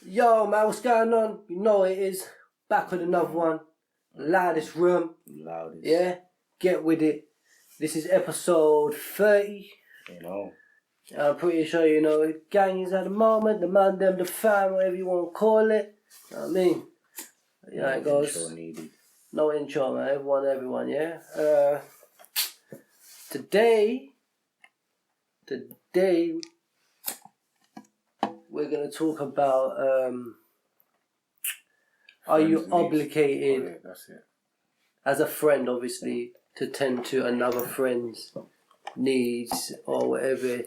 Yo, man, what's going on? You know it is. Back with another one. Loudest Room. Loudest. Yeah? Get with it. This is episode 30. You know. I'm pretty sure you know it. Gang is at the moment. The man, them, the fam, whatever you want to call it. You know what I mean? Yeah, it goes. Intro needed. No intro, man. Everyone, yeah? Today, we're going to talk about, are you obligated, yeah, that's it. as a friend, obviously, to tend to another friend's needs or whatever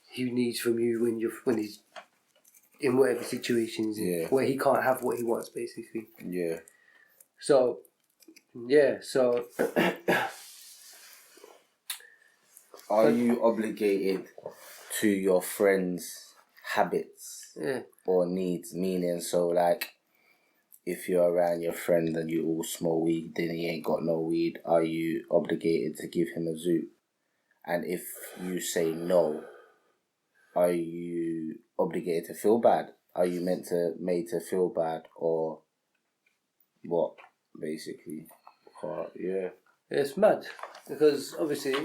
he needs from you when he's in whatever situations where he can't have what he wants, basically. Yeah. So, Are you obligated to your friends' habits or needs? Meaning, so like, if you're around your friend and you all smoke weed, then he ain't got no weed, are you obligated to give him a zoot? And if you say no, are you obligated to feel bad? Are you made to feel bad, or what, basically? Yeah. it's mad because obviously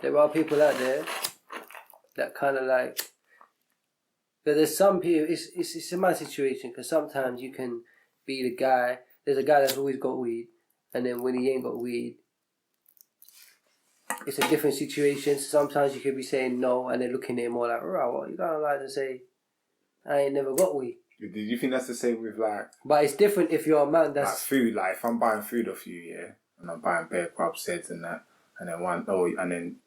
there are people out there that kind of like, but there's some people, it's a mad situation because sometimes you can be the guy, there's a guy that's always got weed, and then when he ain't got weed, it's a different situation. So sometimes you could be saying no and they're looking at him all like, right, what you gotta like to say, I ain't never got weed. Did you think that's the same with like... But it's different if you're a man that's... Like food, like if I'm buying food off you, yeah, and I'm buying bare grub sets and that, and then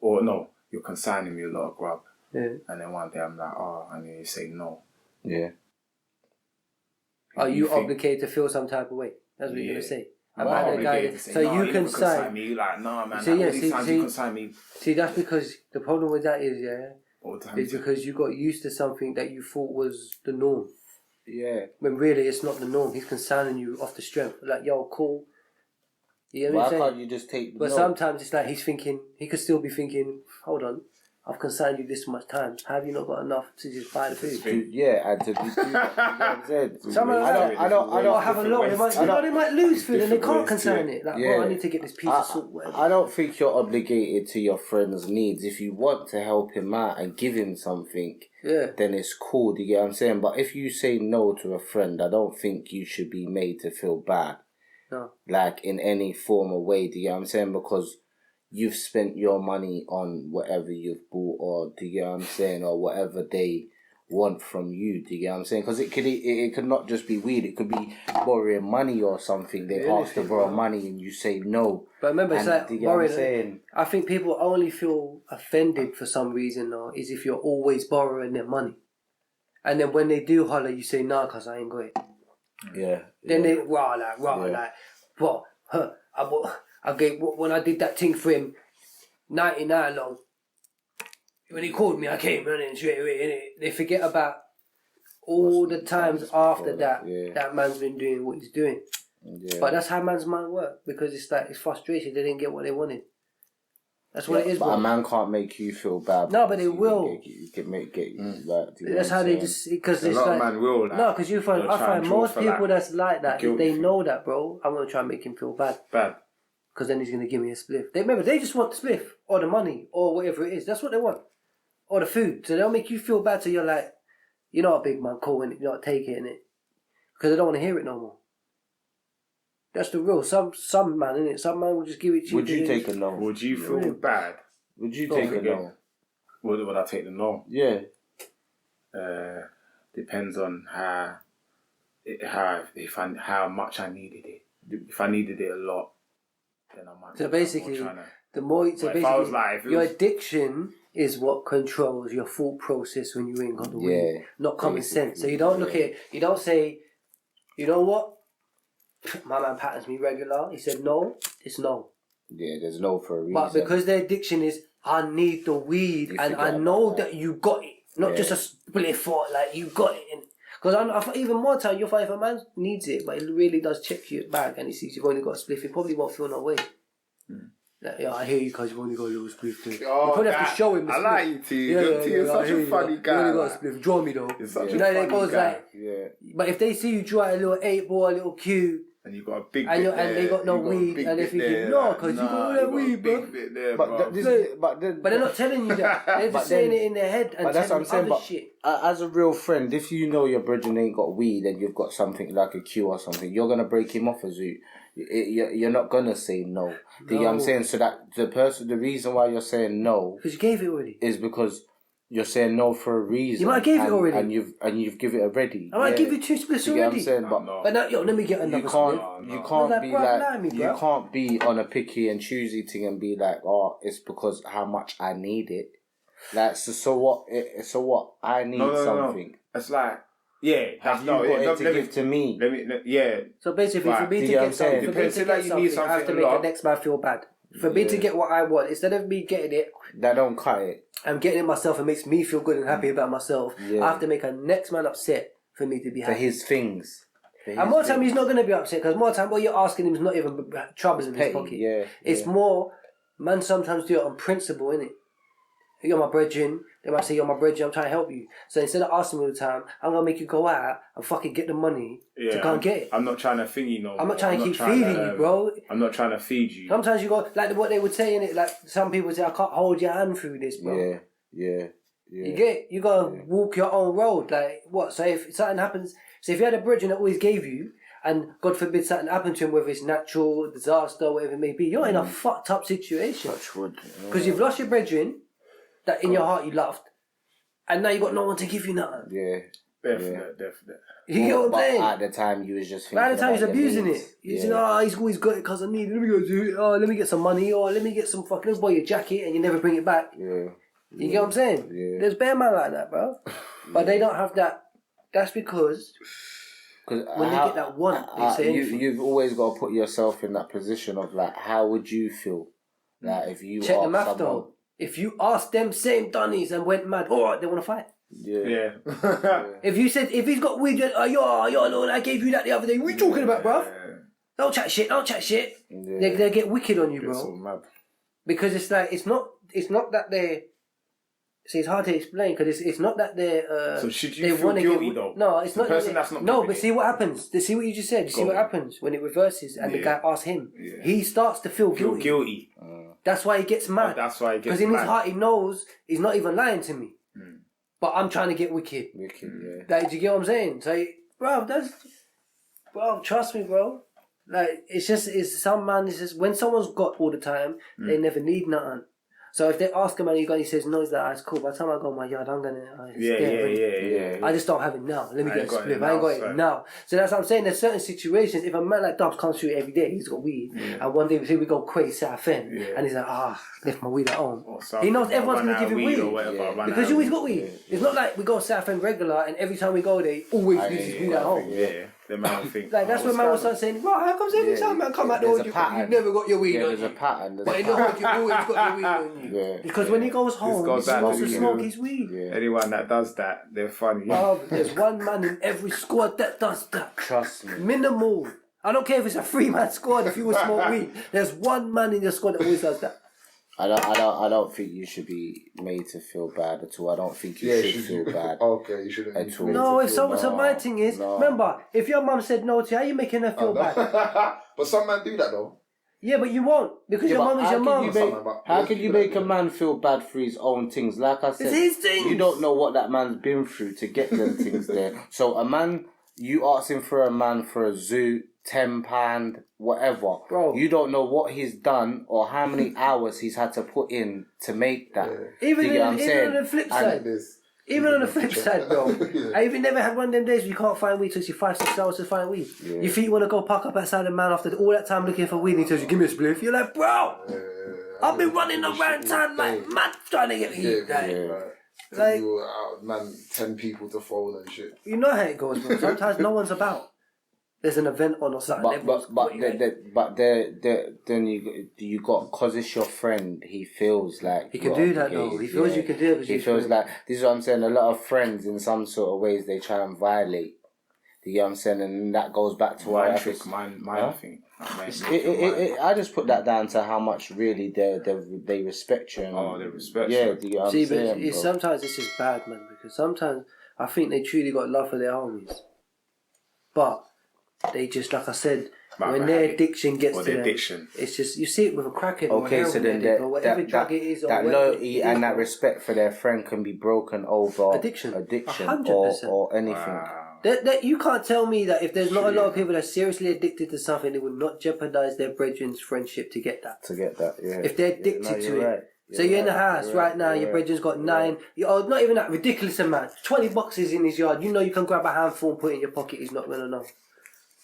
you're consigning me a lot of grub. Yeah. And then one day I'm like, and then you say no. Yeah. Are you obligated to feel some type of way? That's what you're going to say. I'm obligated to say, so you consign me. You like, nah, man, see, all these times you consign me. See, that's because the problem with that is, is time because you got used to something that you thought was the norm. Yeah. When really it's not the norm. He's consigning you off the strength. Like, yo, cool. You know what I'm saying? Why can't you just take the But sometimes it's like he's thinking, he could still be thinking, hold on, I've consigned you this much time. Have you not got enough to just buy the food? Yeah, and to be I don't have a lot. They might lose food and they can't consign it. Like, bro, I need to get this piece of salt. Whatever. I don't think you're obligated to your friend's needs. If you want to help him out and give him something, then it's cool. Do you get what I'm saying? But if you say no to a friend, I don't think you should be made to feel bad. No. Like in any form or way. Do you get what I'm saying? Because you've spent your money on whatever you've bought, or do you get what I'm saying, or whatever they want from you. Do you get what I'm saying? Because it could not just be weed. It could be borrowing money or something. They ask to borrow money and you say no. But remember, it's like borrowing. I think people only feel offended for some reason, though, is if you're always borrowing their money, and then when they do holler, you say nah, cause I ain't got it. Yeah. Then they like, but I gave, when I did that thing for him, 99 long. When he called me, I came running straight away. Innit? They forget about all the times after that that man's been doing what he's doing. Yeah. But that's how man's mind work, because it's like it's frustration. They didn't get what they wanted. That's what it is. But a man can't make you feel bad. No, but they will. You can get you like. That's how they just, because it's like, man will. Like, no, because I find most people that's like that, if they know that, bro, I'm gonna try and make him feel bad. Because then he's gonna give me a spliff. They just want the spliff or the money or whatever it is. That's what they want, or the food. So they'll make you feel bad. So you're like, you're not a big man, cool, and you're not taking it, because they don't want to hear it no more. That's the rule. Some man, innit? Some man will just give it to you. Would you take a no? Would you feel bad? Would you take a no? Would I take the no? Yeah. Depends on how much I needed it. If I needed it a lot, then I might. So basically, your addiction is what controls your thought process when you ain't got the weed, not common sense. So you don't look at it. You don't say, you know what? My man patterns me regular. He said no, it's no. Yeah, there's no for a reason. But because the addiction is, I need the weed, and I know that you got it, not just a split thought, like you got it. Because I even more time, you'll find if a man needs it, but it really does check your bag and he sees you've only got a split, he probably won't feel no way. Like, I hear you because you've only got a little spliff too. Oh, you probably have to show him the I spliff. like you, T. You're such a funny guy. You only got a spliff. Draw me though. You're such you a know, funny it goes guy. like, Yeah. but if they see you draw a little 8-ball, a little cue, and you got a big and, bit and they got no weed, and they're thinking, no, because you got all that weed, bro. But they're not telling you that. They're just saying it in their head and telling you other shit. As a real friend, if you know your brethren ain't got weed and you've got something like a cue or something, you're gonna break him off as you. You're not gonna say no. Do you know what I'm saying? So that the reason why you're saying no, because you gave it already, is because you're saying no for a reason. You might have gave it already, and you've given it already. I might give you 2 splits already. You get what I'm saying? But now, yo, let me get another split. You can't be on a picky and choosy thing and be like, oh, it's because how much I need it. Like, so what? So what? I need something. No. It's like, yeah, have you got it to give to me? Yeah. So basically, for me to get something, I have to make the next man feel bad. For me to get what I want, instead of me getting it, that don't cut it. I'm getting it myself. It makes me feel good and happy about myself. Yeah. I have to make a next man upset for me to be happy. For his things. And more time he's not going to be upset because more time what you're asking him is not even trouble in his pocket. Yeah, it's more, man sometimes do it on principle, innit? You're my brethren. They might say, you're my brethren, I'm trying to help you. So instead of asking me all the time, I'm going to make you go out and fucking get the money to go and get it. I'm not trying to thingy no more. I'm not trying to keep feeding you, bro. I'm not trying to feed you. Sometimes you go, like what they would say in it, like some people say, I can't hold your hand through this, bro. Yeah. You got to walk your own road. Like, what? So if something happens, so if you had a brethren that always gave you, and God forbid something happened to him, whether it's natural, disaster, whatever it may be, you're in a fucked up situation. Touch wood. Because you've lost your brethren that in your heart you loved, and now you got no one to give you nothing. Yeah. Definitely. You get what I'm saying? At the time, you was just thinking. At the time, he's abusing it. He's saying, he's always got it because I need it. Let me go do it. Oh, let me get some money. Or let me get some fucking. Let's buy your jacket, and you never bring it back. Yeah. You get what I'm saying? Yeah. There's bare man like that, bro. But they don't have that. That's because when they get that one, they say anything. You've always got to put yourself in that position of like, how would you feel? Like if you check the math though. If you asked them same dunnies and went mad, all right, they want to fight. Yeah. If you said, if he's got weed, Lord, I gave you that the other day. What are you talking about, bruv? Don't chat shit. Yeah. They get wicked on you, bro. So mad. Because it's like, it's not that they're, see, it's hard to explain because it's not that they're. So should you feel guilty though? No, it's not. The person that's not. No, but see what happens. See what you just said. See what happens when it reverses and the guy asks him. Yeah. He starts to feel guilty. That's why he gets mad. That's why he gets mad. Because in his heart he knows he's not even lying to me. But I'm trying to get wicked. Like, do you get what I'm saying? So, bro, trust me, bro. Like, it's some man, it's just, when someone's got all the time, they never need nothing. So if they ask him and he says no, he's like, it's cool. By the time I go in my yard, I'm gonna I just don't have it now. Let me get a split. I ain't got it now. So that's what I'm saying. There's certain situations. If a man like Dubs comes through every day, he's got weed, and one day we go crazy South End, and he's like, left my weed at home. He knows everyone's gonna give him weed because you always got weed. It's not like we go South End regular, and every time we go there, he always leaves his weed at home. The man will think. Like that's when man will start saying, "Bro, how comes every time man come out the hood, you never got your weed on you?" There's a pattern. But in the hood, you always got your weed on you. Yeah. Because when he goes home, he's supposed to smoke his weed. Yeah. Anyone that does that, they're funny. There's one man in every squad that does that. Trust me. Minimal. I don't care if it's a 3-man squad. If you will smoke weed, there's one man in your squad that always does that. I don't think you should be made to feel bad at all. I don't think you should feel bad. Okay, you shouldn't at all. No, so my thing is, remember, if your mum said no to you, how are you making her feel bad? But some men do that though. Yeah, but you won't because your mum is your mum. How can you make a man feel bad for his own things? Like I said, it's his things. You don't know what that man's been through to get them things there. So a man, you asking for a man for a zoo, £10, whatever. Bro, you don't know what he's done or how many hours he's had to put in to make that. Even on the flip side. Even on the flip side, bro. I even never had one of them days where you can't find weed. It takes you 5-6 hours to find weed. Yeah. You think you want to go park up outside the man after all that time looking for weed and he tells you, give me a spliff. You're like, bro, I've been running around town like mad trying to get weed. Like, man, 10 people to phone and shit. You know how it goes, bro. Sometimes no one's about. There's an event on or something. Then you got, cause it's your friend. He feels like he can do that though. He feels you can do it. He feels like, this is what I'm saying. A lot of friends, in some sort of ways, they try and violate. You get what I'm saying? And that goes back to why Mind trick, mind thing. I just put that down to how much really they respect you. And, they respect yeah, you. do you get what See, I'm saying, but sometimes this is bad, man, because sometimes I think they truly got love for their homies. But they just, like I said, when their addiction gets to them, it's just, you see it with a crackhead or a heroin addict or whatever drug it is. That loyalty and that respect for their friend can be broken over addiction 100%. or anything. Wow. That you can't tell me that if there's not a lot of people that are seriously addicted to something, they would not jeopardize their brethren's friendship to get that. Yeah. If they're addicted to it. Right. So you're in the house right now, your brethren's got 9, not even that ridiculous amount, 20 boxes in his yard. You know you can grab a handful and put it in your pocket, he's not going to know.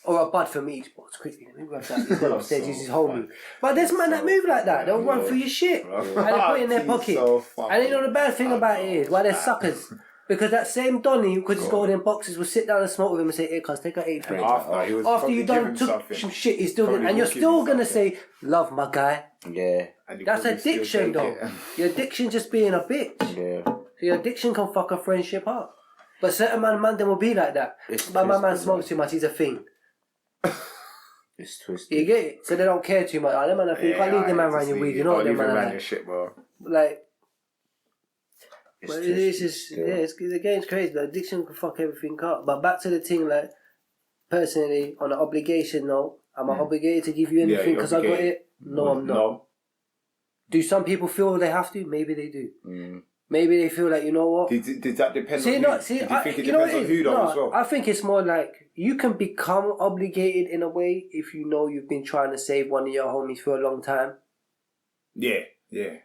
Or a bud from each box, quickly. Let me grab that. He's gone upstairs, he's his homie. But there's men that move like that. They'll run through your shit and they put it in their pocket. And you know the bad thing about it is, why they're suckers. Because that same Donny, because he's got all them boxes, will sit down and smoke with him and say, hey, cuz, take out 8 after you done took some shit, he's still gonna, and you're still going to say, love my guy. Yeah. That's addiction though. Your addiction just being a bitch. Yeah. So your addiction can fuck a friendship up. But certain man them will be like that. But my man smokes too much, he's a thing. It's twisted. You get it? So they don't care too much. Them man, I think you can't leave them man around your weed. You know what them man are like. Shit, bro. Like, but it's just, the game's crazy. But addiction can fuck everything up. But back to the thing, like, personally, on an obligation note, am I obligated to give you anything because I got it? No, I'm not. No. Do some people feel they have to? Maybe they do. Maybe they feel like, you know what? Did that depend on who? Do you think it depends on who though as well? I think it's more like you can become obligated in a way if you know you've been trying to save one of your homies for a long time. Yeah.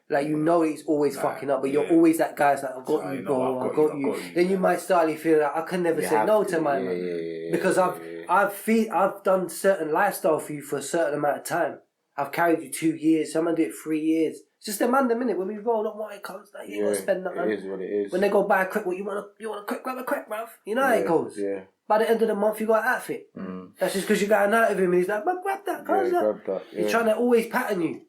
Like you know he's always fucking up, but you're always that guy that's like, I've got you, bro, I've got you. Then you might start feel like I can never say no to my man. Because I've done certain lifestyle for you for a certain amount of time. I've carried you 2 years, someone do it 3 years. It's just a man the minute when we roll up what it comes like you gotta spend that man. It is what it is. When they go buy a crack, you wanna grab a crack, bruv. You know how it goes. Yeah. By the end of the month you got an outfit. That's just because you're going out of him and he's like, grab that, grab that. He's trying to always pattern you.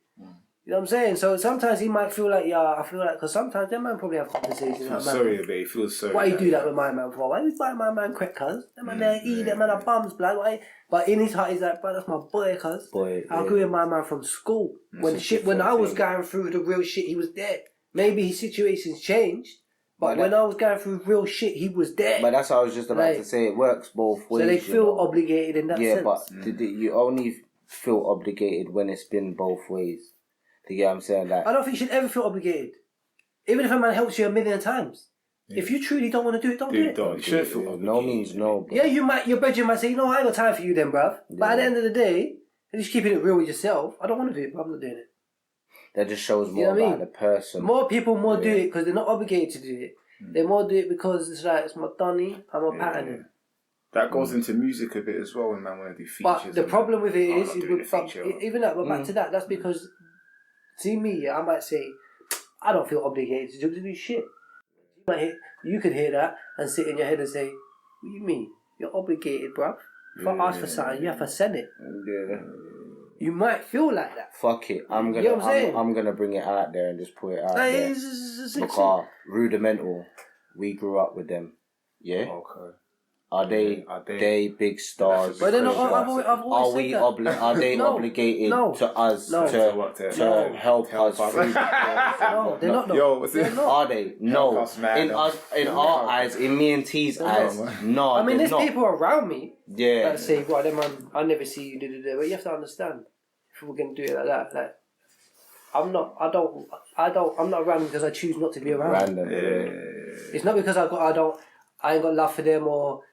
You know what I'm saying? So sometimes he might feel like, I feel like, because sometimes them man probably have conversations. I'm sorry, but he feels sorry. Why you do that with my man for? Why you buy my man crack, cuz? Them man there eat, them man are bums, blood. Why? But in his heart, he's like, bro, that's my boy, cuz. I agree with my man from school. When I was going through the real shit, he was there. Maybe his situations changed, but when I was going through real shit, he was there. But that's what I was just about to say. It works both ways. So they feel obligated in that sense. Yeah, but you only feel obligated when it's been both ways. You get what I'm saying? Like, I don't think you should ever feel obligated. Even if a man helps you 1,000,000 times. If you truly don't want to do it, don't do it. You shouldn't feel obligated. No means no. Yeah, your budget might say, you know, I ain't got time for you then, bruv. But at the end of the day, you're just keeping it real with yourself. I don't want to do it, but I'm not doing it. That just shows more about the person. More people do it because they're not obligated to do it. They more do it because it's like, it's my Donny, I'm a pattern. That goes into music a bit as well when man want to do features. But the problem with it is, even that, but back to that, that's because, see me, I might say, I don't feel obligated to do shit. You could hear that and sit in your head and say, what do you mean? You're obligated, bruv. If I ask for something, you have to send it. Yeah. You might feel like that. Fuck it. I'm gonna bring it out there and just put it out there. Because Rudimental, we grew up with them. Yeah? Okay. Are they big stars? But they're not. I've always said that. Are they obligated to us to help us through? No, they're not. Are they? No. In our eyes, in me and T's eyes, no. I mean, there's people around me. Yeah. That say, "Well, them man, I never see you do." But you have to understand, if we're gonna do it like that, like. I'm not around because I choose not to be around. Random. It's not because I ain't got love for them or.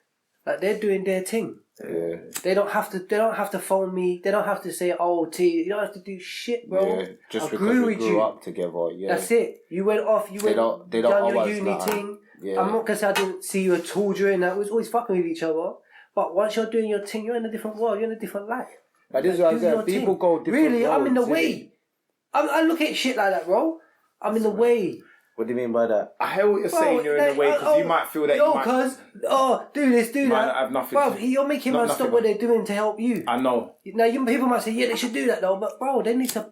Like they're doing their thing. Yeah. They don't have to phone me. They don't have to say, "Oh, T." You don't have to do shit, bro. Yeah, just because we grew up together. Yeah. That's it. You went off. You done your uni thing. Yeah. I'm not gonna say I didn't see you at all during that. We was always fucking with each other. But once you're doing your thing, you're in a different world. You're in a different life. Like this is what I'm saying. People go different roads. Really, I'm in the way. I look at shit like that, bro. I'm in the way. What do you mean by that? I hear what you're saying. You're in the way because you might feel that you might... do this, do that. I have nothing. Bro, you're making man stop what they're doing to help you. I know. Now, people might say, yeah, they should do that though. But bro, they need to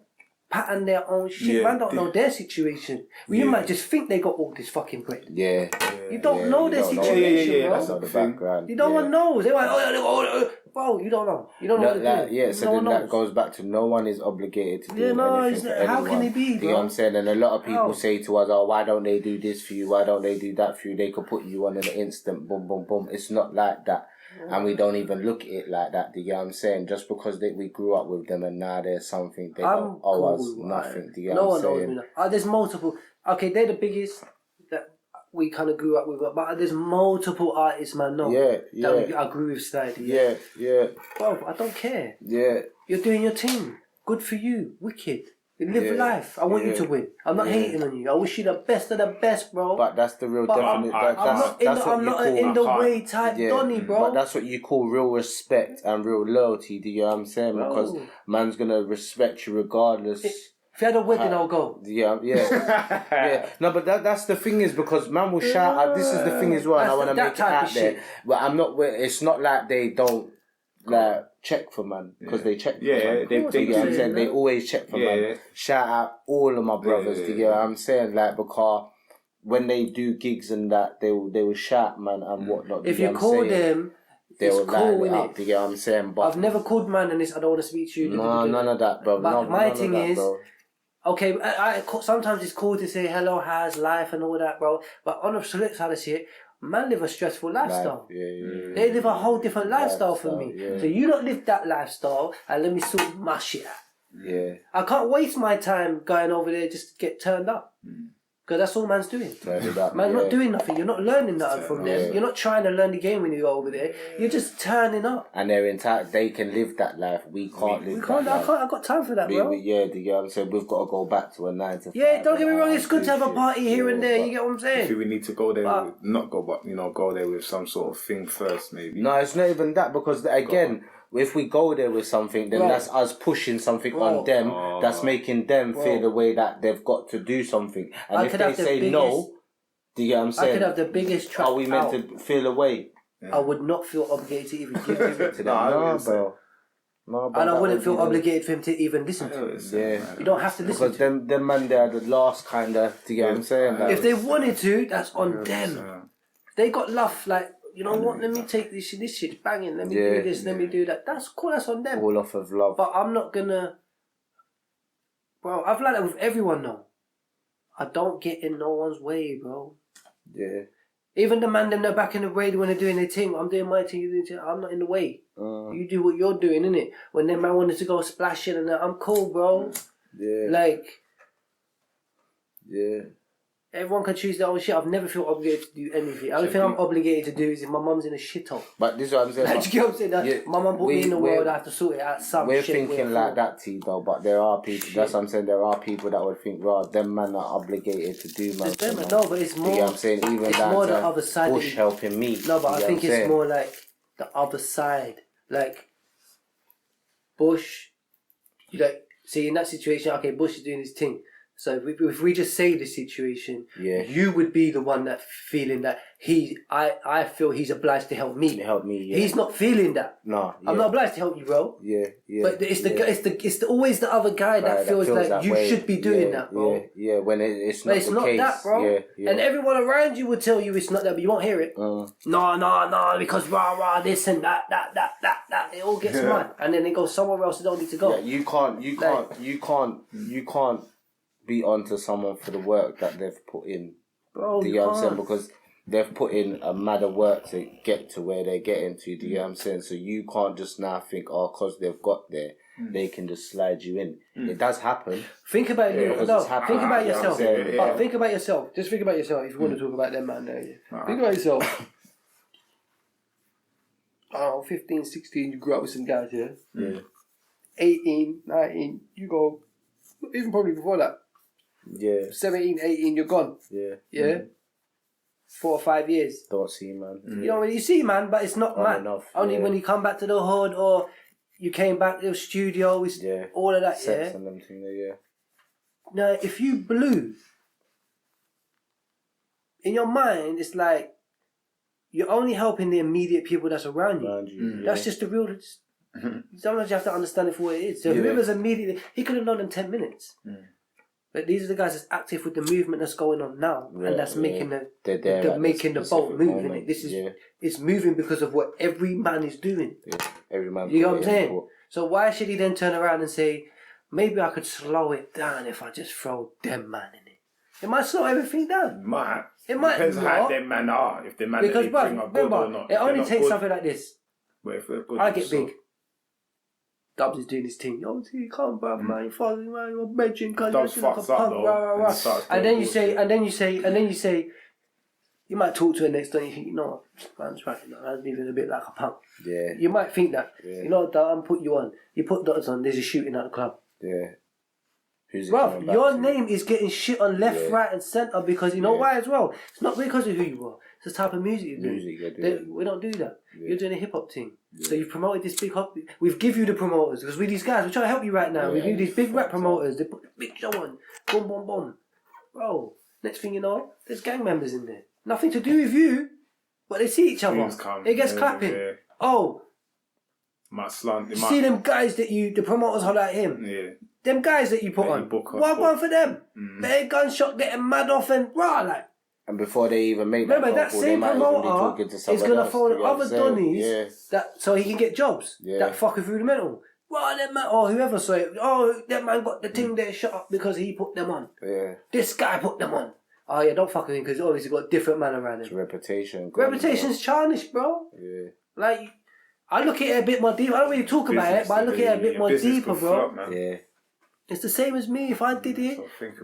pattern their own shit. Yeah, Man don't know their situation. Well, you Yeah. might just think they got all this fucking bread. Yeah. You don't know their don't know. situation, Yeah, bro. that's Know the thing. background. No one knows. They're like, bro, you don't know. You don't know what they're doing. Yeah, so no then one that knows. goes back to no one is obligated to do Yeah, no, anything it's- for how anyone. can it be, Do you bro? know what I'm saying? And a lot of people How? say to us, oh, why don't they do this for you? Why don't they do that for you? They could put you on in an instant, boom, boom, boom. It's not like that. And we don't even look at it like that. Do you know what I'm saying? Just because we grew up with them and now there's something, they don't owe us nothing. Do you know No what one I'm knows saying? me now. There's multiple. Okay, they're the biggest that we kind of grew up with, but there's multiple artists, man. No, Yeah, that I grew with Slidey. Yeah. Bro, I don't care. Yeah. You're doing your thing. Good for you. Wicked. You live life. I want you to win. I'm not hating on you. I wish you the best of the best, bro. But that's the real But definite. I'm not in the way type Donny, bro. But that's what you call real respect and real loyalty. Do you know what I'm saying? Bro. Because man's gonna respect you regardless. If you had a wedding, I'll go. Yeah. Yeah. No, but that's the thing is because man will shout out. This is the thing as well, and I want to That make it type out of there. shit. But I'm not. It's not like they don't like check for man because they check. Yeah, for man. they You know what I'm saying? man. They always check for man. Yeah. Shout out all of my brothers. Do you know what I'm saying? Like because when they do gigs and that, they will shout man and whatnot. If know you what I'm call saying? them, They it's will cool, line it up. innit? Do you know what I'm saying? But I've never called man and this. I don't want to speak to you. no, none of that, bro. But No, my none of thing that, is, bro. okay, sometimes it's cool to say hello, how's life and all that, bro. But on the flip side of shit, man live a stressful lifestyle. Yeah. They live a whole different lifestyle from me. Yeah. So you don't live that lifestyle and let me sort my shit out. Yeah. I can't waste my time going over there just to get turned up. Because that's all man's doing. Turn it up, Man's yeah. not doing nothing. You're not learning nothing from them. Yeah. You're not trying to learn the game when you go over there. You're just turning up. And they're entitled. They can live that life. We can't live that life. I've got time for that, bro. Yeah, do you know what I'm saying? We've got to go back to a 9 to 5. Yeah, don't get me wrong. and It's good to have a shit. party here and there. but- You get what I'm I saying? think we need to go there, But- go there with some sort of thing first, maybe. No, it's not even that because again, if we go there with something, then Bro. that's us pushing something Bro. on them. That's making them feel the way that they've got to do something. And I if could they have the say biggest- no, do you get what I'm I saying? could have the biggest track Are we meant out. to feel away I would not feel obligated to even give it to to them? I No, wouldn't say- bro. No, bro. And I that wouldn't would feel be the- obligated for him to even listen to it. Yeah. You don't have to listen Because to it. them man, they're the last kind of. Do you get what I'm saying? Like, If they wanted to, that's on them. They got love, like, you know what, let me take this shit's banging, let me do this, let me do that. That's cool, that's on them. all off of love. But I'm not gonna... Bro, I've like that with everyone now. I don't get in no one's way, bro. Yeah. Even the man them that back in the way when they're doing their thing, I'm doing my thing, you doing your thing, I'm not in the way. You do what you're doing, innit? When them man wanted to go splashing and that, I'm cool, bro. Yeah. Like, Yeah. everyone can choose their own shit. I've never felt obligated to do anything. The only thing I'm obligated to do is if my mum's in a shithole. But this is what I'm saying. Like, do you get what I'm saying? That Yeah, my mum put me in the world, I have to sort it out some We're shit. thinking like that, T, though, but there are people, that's what I'm saying, there are people that would think, right, them man are obligated to do man. It's them, for man. no, but it's You know what more... I'm saying? Even it's down more to the other side. Bush helping me. No, but You I know think what I'm it's saying? more like the other side. Like, Bush, you like, see, in that situation, okay, Bush is doing his thing. So if we just say the situation, Yeah. you would be the one that feeling that I feel he's obliged to help me. Help me, yeah. He's not feeling that. No, yeah. I'm not obliged to help you, bro. Yeah. But it's always the other guy that feels like that you way. should be doing that, bro. Yeah, when it's not But it's the not case. that, bro. Yeah. And everyone around you will tell you it's not that, but you won't hear it. No, because rah, this and that. It all gets mad. And then it goes somewhere else that don't need to go. Yeah, you can't be onto someone for the work that they've put in. Bro, Do you know what I'm saying? Because they've put in a mad of work to get to where they're getting to. Do you know what I'm saying? So you can't just now think, because they've got there, they can just slide you in. It does happen. Think about you. because No, it's happening. think about You know what I'm yourself. saying? Yeah. Think about yourself. Just think about yourself if you want to talk about them, man. Think about yourself. 15, 16, you grew up with some guys, yeah? Yeah. 18, 19, you go, even probably before that. Yeah. 17, 18, you're gone. Yeah. Yeah? 4 or 5 years. Don't see, man. You know, you see, man, but it's not On man. and off, Only yeah. when you come back to the hood or you came back to the studio, all of that, Sex yeah? and them things, yeah. Now, if you blew, in your mind, it's like you're only helping the immediate people that's around you. Around you, That's just the real. Sometimes you have to understand it for what it is. So whoever's immediately, he could have known in 10 minutes. But these are the guys that's active with the movement that's going on now, and that's making the boat move. Innit? This is it's moving because of what every man is doing. Yeah. Every man. You know what I'm saying? So why should he then turn around and say, maybe I could slow it down if I just throw them man in it? It might slow everything down. It might. Depends how them man are. If the man because that they bring are good or not. It only takes something like this. But if we're good, I get big. Dubs is doing his thing. Yo, T, come, bruv, man. You're following, man. You're mentioning, cause Dubs you're like a fucks up, punk, though, rah. And then you say, you might talk to her next time. You think, you know, man's right. Man's moving a bit like a punk. Yeah. You might think that. Yeah. You know, I'm put you on. You put dots on. There's a shooting at the club. Yeah. Who's it Bruv, your to? name is getting shit on left, right, and centre because you know why as well. It's not because of who you are. It's the type of music you're doing. We don't do that. Yeah. You're doing a hip hop thing. Yeah. So you've promoted this big hop. We've give you the promoters because we these guys. We're trying to help you right now. We give these big rap promoters. They put the big show on. Boom, boom, boom. Bro, next thing you know, there's gang members in there. Nothing to do with you, but they see each other. It gets clapping. Yeah. Oh, see them guys that the promoters hold at him. Yeah. Them guys that you put on. One for them. Their gunshot getting mad off and rah like. And before they even make that same promoter is gonna phone other Donnies so he can get jobs. That fucking rudimental. Well, that man or whoever that man got the thing there shut up because he put them on. Yeah. This guy put them on. Oh yeah, don't fuck with him because obviously got a different man around him. It's reputation. Reputation's tarnished, bro. Yeah. Like I look at it a bit more deep. I don't really talk about it, but I look at it a bit more deeper, bro. Yeah. It's the same as me. If I did it,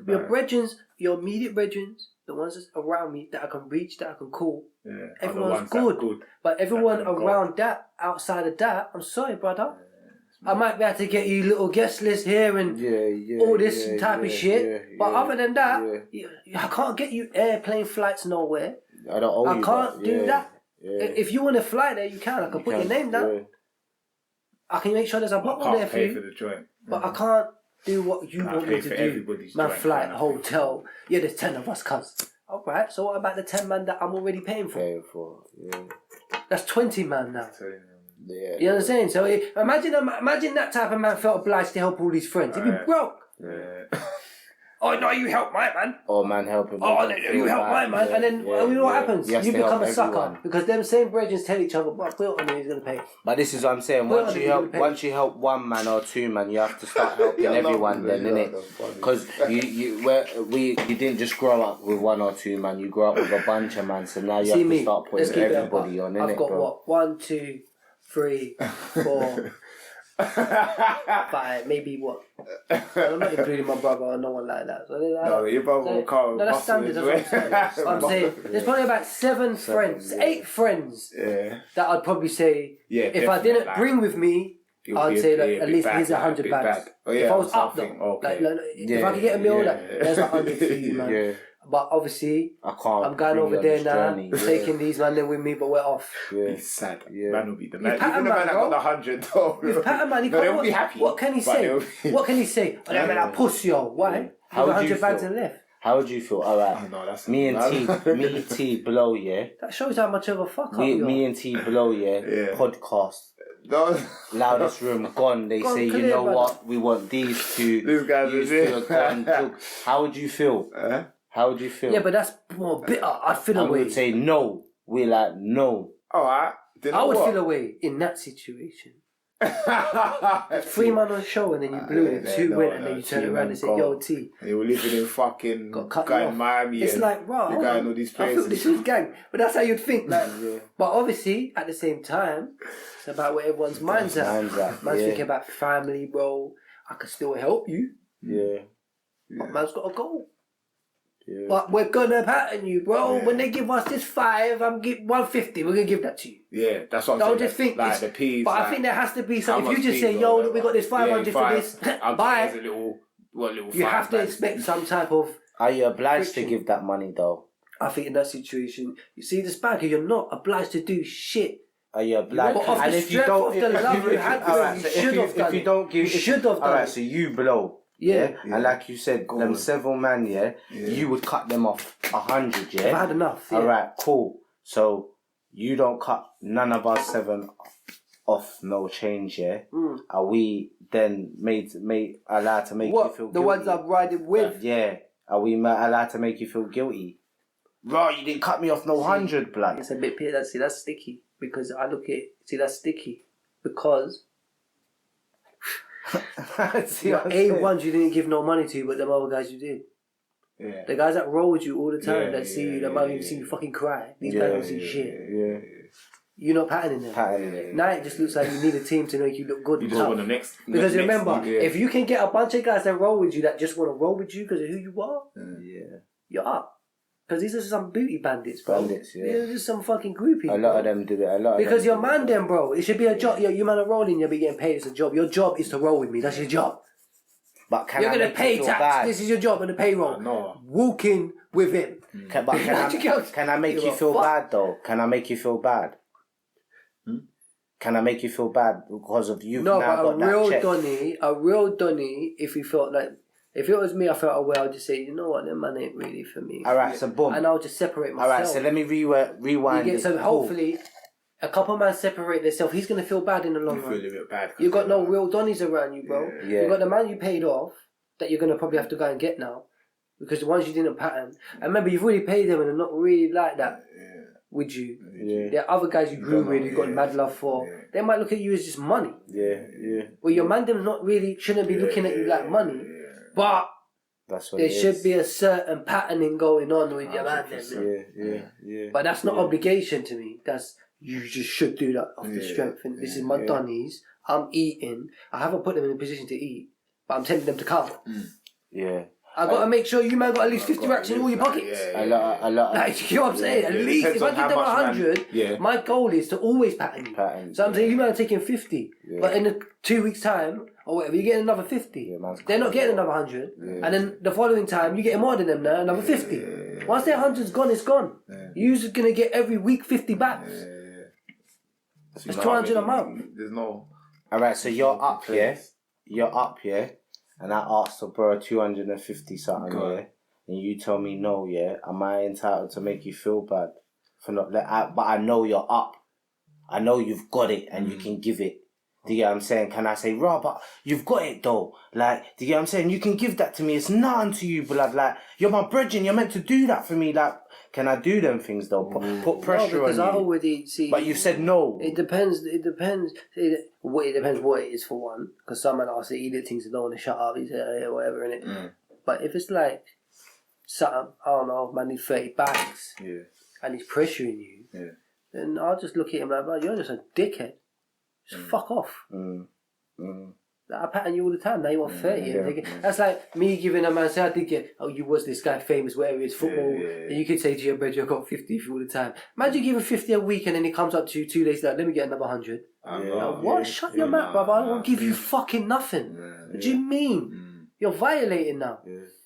your brethrens, your immediate brethrens, the ones that's around me that I can reach, that I can call, everyone's good. But everyone around that, outside of that, I'm sorry, brother. I might be able to get you little guest list here and all this type of shit. But other than that, I can't get you airplane flights nowhere. I can't do that. If you want to fly there, you can. I can put your name down. I can make sure there's a bottle there for you. For the joint. But I can't do what you want me to do. Man, flight, hotel. Yeah, there's 10 of us, cuz. Alright, so what about the 10 man that I'm already paying for? That's 20 man now. Yeah. You know what I'm saying? So imagine that type of man felt obliged to help all his friends. He'd be broke. Yeah. Oh no, you help my man. Oh man, help him. Oh no, you help my man. And then you know what happens? You become a sucker because them same brethren tell each other, "But put it on him, he's gonna pay." But this is what I'm saying. Once you help one man or two man, you have to start helping everyone. Then, innit? Because you didn't just grow up with one or two man. You grew up with a bunch of man. So now you have to start putting everybody on. Innit, I've got what 1, 2, 3, 4. 5, maybe what? I'm not including my brother or no one like that. So no, your brother will come. No, that's standard. That's what I'm saying. There's probably about 7 friends, 8 friends that I'd probably say if I didn't bring with me, I'd say at least here's 100 bags. If I was up though, if I could get a meal, there's 100 for you, man. Yeah. But obviously, I'm going over there now, taking these man there with me, but we're off. Be sad. Man will be the man. Even the man that got the 100 though. He's pattern man. They'll be happy. What can he say? What can he say? Oh, that man, that pussy, yo. Why? How would 100 bags and left. How would you feel? Alright. Me and T blow, yeah. That shows how much of a fuck up me and T blow, podcast. Loudest Room gone. They say, you know what? We want these two. These guys are How would you feel? How would you feel? Yeah, but that's more bitter. I'd feel away. I would say no. We're like, no. Alright. I would feel away in that situation. 3 man on show and then you blew it. 2 went and then you turn around and said, yo, T. And you were living in fucking Miami. It's like, wow. You're going all these places. I thought this was gang. But that's how you'd think. Like, But obviously, at the same time, it's about where everyone's mind's at. Man's thinking about family, bro. I can still help you. Yeah. But man's got to go. Yeah. But we're gonna pattern you, bro. Yeah. When they give us this 5, I'm give 150. We're gonna give that to you. Yeah, that's what I'm saying. Don't just think like the peas. But I think there has to be some. If you just say, "Yo, we got this 500 for this," buy. You have to expect some type of. Are you obliged to give that money though? I think in that situation, you see this bag, you're not obliged to do shit. Are you obliged? And if you don't, you should have done. Alright, so you blow. Yeah. And like you said, them 7 man, you would cut them off 100, If I had enough, Alright, cool. So you don't cut none of us 7 off no change, yeah, are we then allowed to make you feel guilty? The ones I'm riding with? Yeah. Are we allowed to make you feel guilty? Right, you didn't cut me off no 100, blood. It's a bit that's sticky. Because I look at that's sticky. Because your A1s you didn't give no money to, but them other guys you did. Yeah. The guys that roll with you all the time, that see you, that might even see you fucking cry. These guys don't see shit. Yeah. You're not patterning them. Now it just looks like you need a team to make you look good. You just want the next. Because remember, if you can get a bunch of guys that roll with you that just want to roll with you because of who you are, you're up. Because these are some booty bandits, bro. They're just some fucking groupies. A lot of them do it. Because your man, then, bro, it should be a job. You man are rolling, you'll be getting paid. It's a job. Your job is to roll with me. That's your job. But you're going to pay tax. Bad? This is your job on the payroll. No. Walking with him. Can I make you feel bad, though? Can I make you feel bad? Can I make you feel bad because of you? No, but a real Donny, if he felt like, if it was me, I felt away, I'd just say, you know what, that man ain't really for me. Alright, so boom. And I'll just separate myself. Alright, so let me rewind. So hopefully, a couple man separate themselves. He's going to feel bad in the long run. You feel a bit bad. You got no real Donnies around you, bro. Yeah. You got the man you paid off that you're going to probably have to go and get now. Because the ones you didn't pattern. And remember, you've already paid them and they're not really like that with you. Yeah. There are other guys you grew with, you got mad love for. Yeah. They might look at you as just money. Yeah. Well, your man them shouldn't be looking at you like money. But that's what there should be a certain patterning going on with your man them. Yeah. But that's not obligation to me. That's, you just should do that off the strength. And this is my Donnies. I'm eating. I haven't put them in a position to eat, but I'm telling them to come. Yeah. I got to make sure you man got at least 50 racks in all your pockets. A lot. Like, you know what I'm saying? At least, if I give them 100, my goal is to always pattern you. So I'm saying, you man are taking 50, but in 2 weeks' time, or whatever, you get another 50. They're not getting another 100. And then the following time, you get more than them now, another 50. Once their 100's gone, it's gone. You're just going to get every week 50 backs. It's 200 a month. There's no... Alright, so you're up here. And I asked to borrow 250 something, and you tell me no, am I entitled to make you feel bad for not? But I know you're up. I know you've got it and you can give it. Do you get what I'm saying? Can I say, Rob, but you've got it though? Like, do you get what I'm saying? You can give that to me. It's nothing to you, blood. Like, you're my brethren. You're meant to do that for me. Like, can I do them things though? Put pressure on you. Because I already see. But you said no. It depends. It depends what it is for one. Because some man I'll say he did things that don't want to shut up. He said whatever innit. But if it's like something, I don't know, man needs 30 bags. And he's pressuring you. Then I'll just look at him like, bro, you're just a dickhead. Just fuck off. Like, I pattern you all the time. Now you want 30. That's like me giving a man, say I did get, you was this guy famous, whatever it is, football. And you could say to your brother, you got 50 all the time. Imagine giving 50 a week and then he comes up to you 2 days later, let me get another 100. What? Shut your mouth, brother. I won't give you fucking nothing. What do you mean? You're violating now.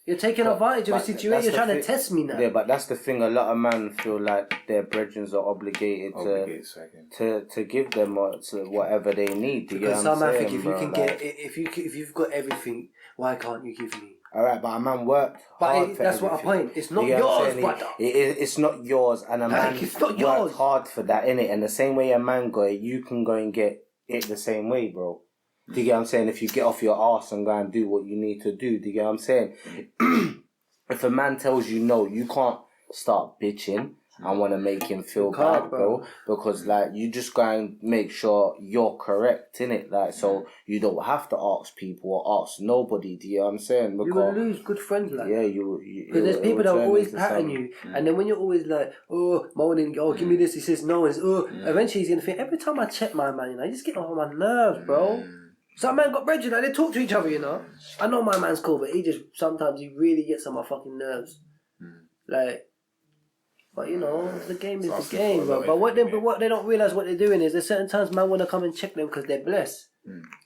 You're taking advantage of a situation. You're trying to test me now. Yeah, but that's the thing. A lot of men feel like their brethren are obligated to give them whatever they need. Because some man think if you can get, if you've got everything, why can't you give me? Alright, but a man worked hard for that's what I point. It's not yours, brother. It's not yours, and a man worked hard for that, innit? And the same way a man got it, you can go and get it the same way, bro. Do you get what I'm saying? If you get off your arse and go and do what you need to do, do you get what I'm saying? If a man tells you no, you can't start bitching and want to make him feel bad, bro. Because, like, you just go and make sure you're correct, innit? Like, so you don't have to ask people or ask nobody, do you know what I'm saying? Because, you will lose good friends, like. Yeah, because there's people that will always pattern you. And then when you're always like, moaning, give me this, he says no, and eventually he's going to think, every time I check my man, I just get on my nerves, bro. Some man got brethren, like, they talk to each other, you know. I know my man's cool, but sometimes he really gets on my fucking nerves. Like, but you know, the game is the game, bro. But what they don't realise what they're doing is there's certain times man want to come and check them because they're blessed.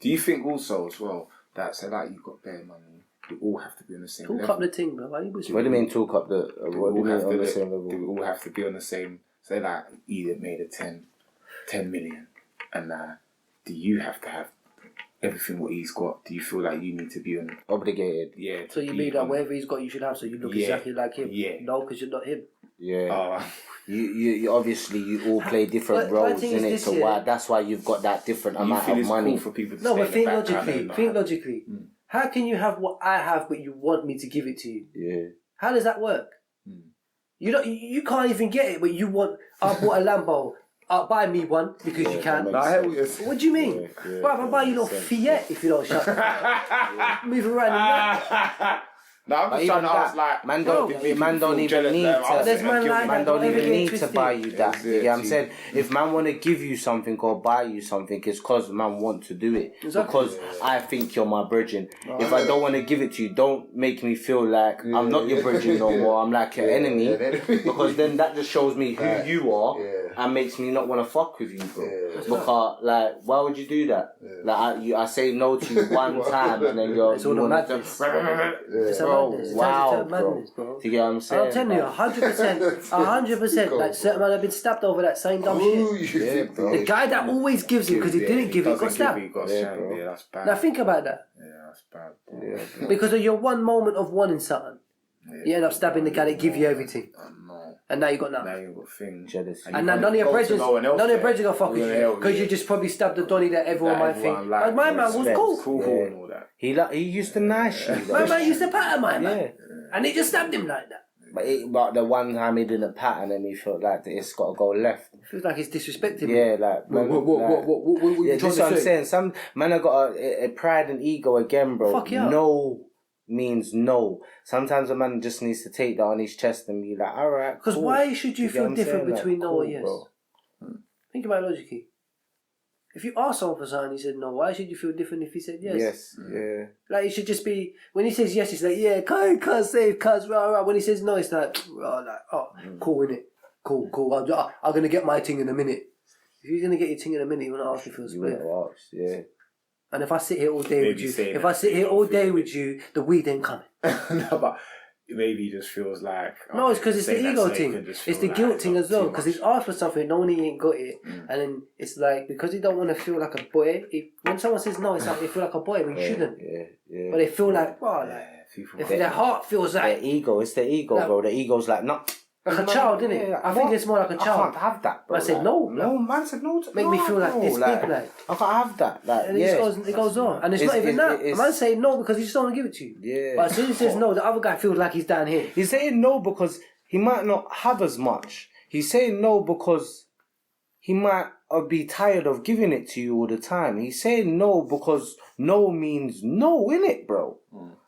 Do you think also as well that say like you've got bare money, we all have to be on the same level? Talk up the thing, bro. What do you mean talk up the? What do you mean on the same level? Do we all have to be on the same? Say like Edith made a 10 million, and do you have to have everything what he's got? Do you feel like you need to be obligated? Yeah. So you mean that whatever he's got, you should have. So you look exactly like him. Yeah. No, because you're not him. Yeah. You obviously you all play different But my roles thing in is it, this, so yeah. why that's why you've got that different You amount feel of it's money. cool for people to No, stay but in think the background logically. and not Think have- logically. How can you have what I have, but you want me to give it to you? Yeah. How does that work? You don't. You can't even get it, but you want. I bought a Lambo. Buy me one because you can. that No, I hear what you're saying. What do you mean? Yeah, Bruv, I'll buy you a little Fiat if you don't shut up. Move around in that. No, I'm But just trying even to ask, that, like, man bro, don't did people even feel need jealous to. there? There's man like Man that, don't don't ever even get need to twisted. buy you that. That's You it, get what I'm too. saying? If man want to give you something or buy you something, it's because man want to do it. Exactly. Because I think you're my bridging. If I don't want to give it to you, don't make me feel like I'm not your bridging no more. I'm like your enemy. Because then that just shows me who you are and makes me not want to fuck with you, bro. Because, like, why would you do that? Like, I say no to you one time and then you're... It's all the madness. It's a Bro, madness. It wow, turns into a madness, bro. Do you get what I'm saying? I'm telling you, 100%, like certain man have been stabbed over that same dumb shit. Yeah, bro. The guy that always gives it because he didn't give it got stabbed. Yeah, that's bad. Now think about that. Yeah, that's bad. Bro. Because of your one moment of wanting something, you end up stabbing the guy that give you everything, No. and now you got Now nothing. you've got things. Jealous. And now none of your brethren, gonna fuck with you Yeah, because you just probably stabbed the Donny that everyone might think. But my man was cool. Cool and all that. He used to nice you. My man used to pattern my man, Yeah. and they just stabbed him like that. But the one time he didn't pattern him, he felt like it's got to go left. Feels like he's disrespecting me. Yeah, like... What yeah, you that's trying what to I'm say? saying. Some man have got a pride and ego again, bro. Fuck yeah. No means no. Sometimes a man just needs to take that on his chest and be like, alright, Because cool. why should you get feel what I'm different saying? between Like, no or cool, yes? bro. Think about it logically. If you ask someone for something, he said no. Why should you feel different if he said yes? Yes, yeah. Like it should just be when he says yes, it's like yeah, cuz save, cuz rah. When he says no, it's like cool innit? Cool. I'm gonna get my thing in a minute. If you're gonna get your thing in a minute, you wanna ask me for a You split. wouldn't have asked, yeah. And if I sit here all day Maybe with you, say if that I sit here to all you. day with you, the weed ain't coming. No, but maybe he just feels like... No, it's because it's the saying that ego so he thing. can just It's feel the like guilt it's thing not as well. too Because much. he's asked for something, no one he ain't got it, and then it's like because he don't want to feel like a boy. When someone says no, it's like they feel like a boy, but you shouldn't. Yeah. But they feel like wow, like if their heart feels Their like ego, it's their ego, Like- bro. The ego's like, no. a child, isn't it? Yeah, I think what? it's more like a I child. can't have that, bro. I said like, no. No, man said no. Make me feel like bro, this big, like. I can't have that. Like, And it goes on, and it's not even that. A man saying no because he just don't want to give it to you. Yeah. But as soon as he says no, the other guy feels like he's down here. He's saying no because he might not have as much. He's saying no because he might be tired of giving it to you all the time. He's saying no because no means no, innit, bro?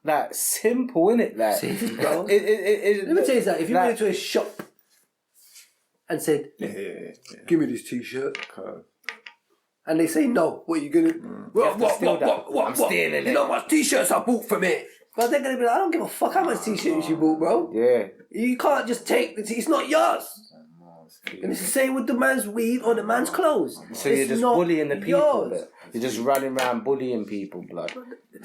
Like, simple, innit? Like, See, bro. Let Let me tell you that if you went into a shop and said, Yeah. "Give me this T-shirt," and they say no, what are you gonna? What? I'm stealing it. You know how much T-shirts I bought from it? But they're gonna be like, I don't give a fuck how much T-shirts you bought, bro. Yeah. You can't just take the it's not yours. And it's the same with the man's weed or the man's clothes. So you're It's just not bullying the people. yours. Blood. You're just running around bullying people, blood.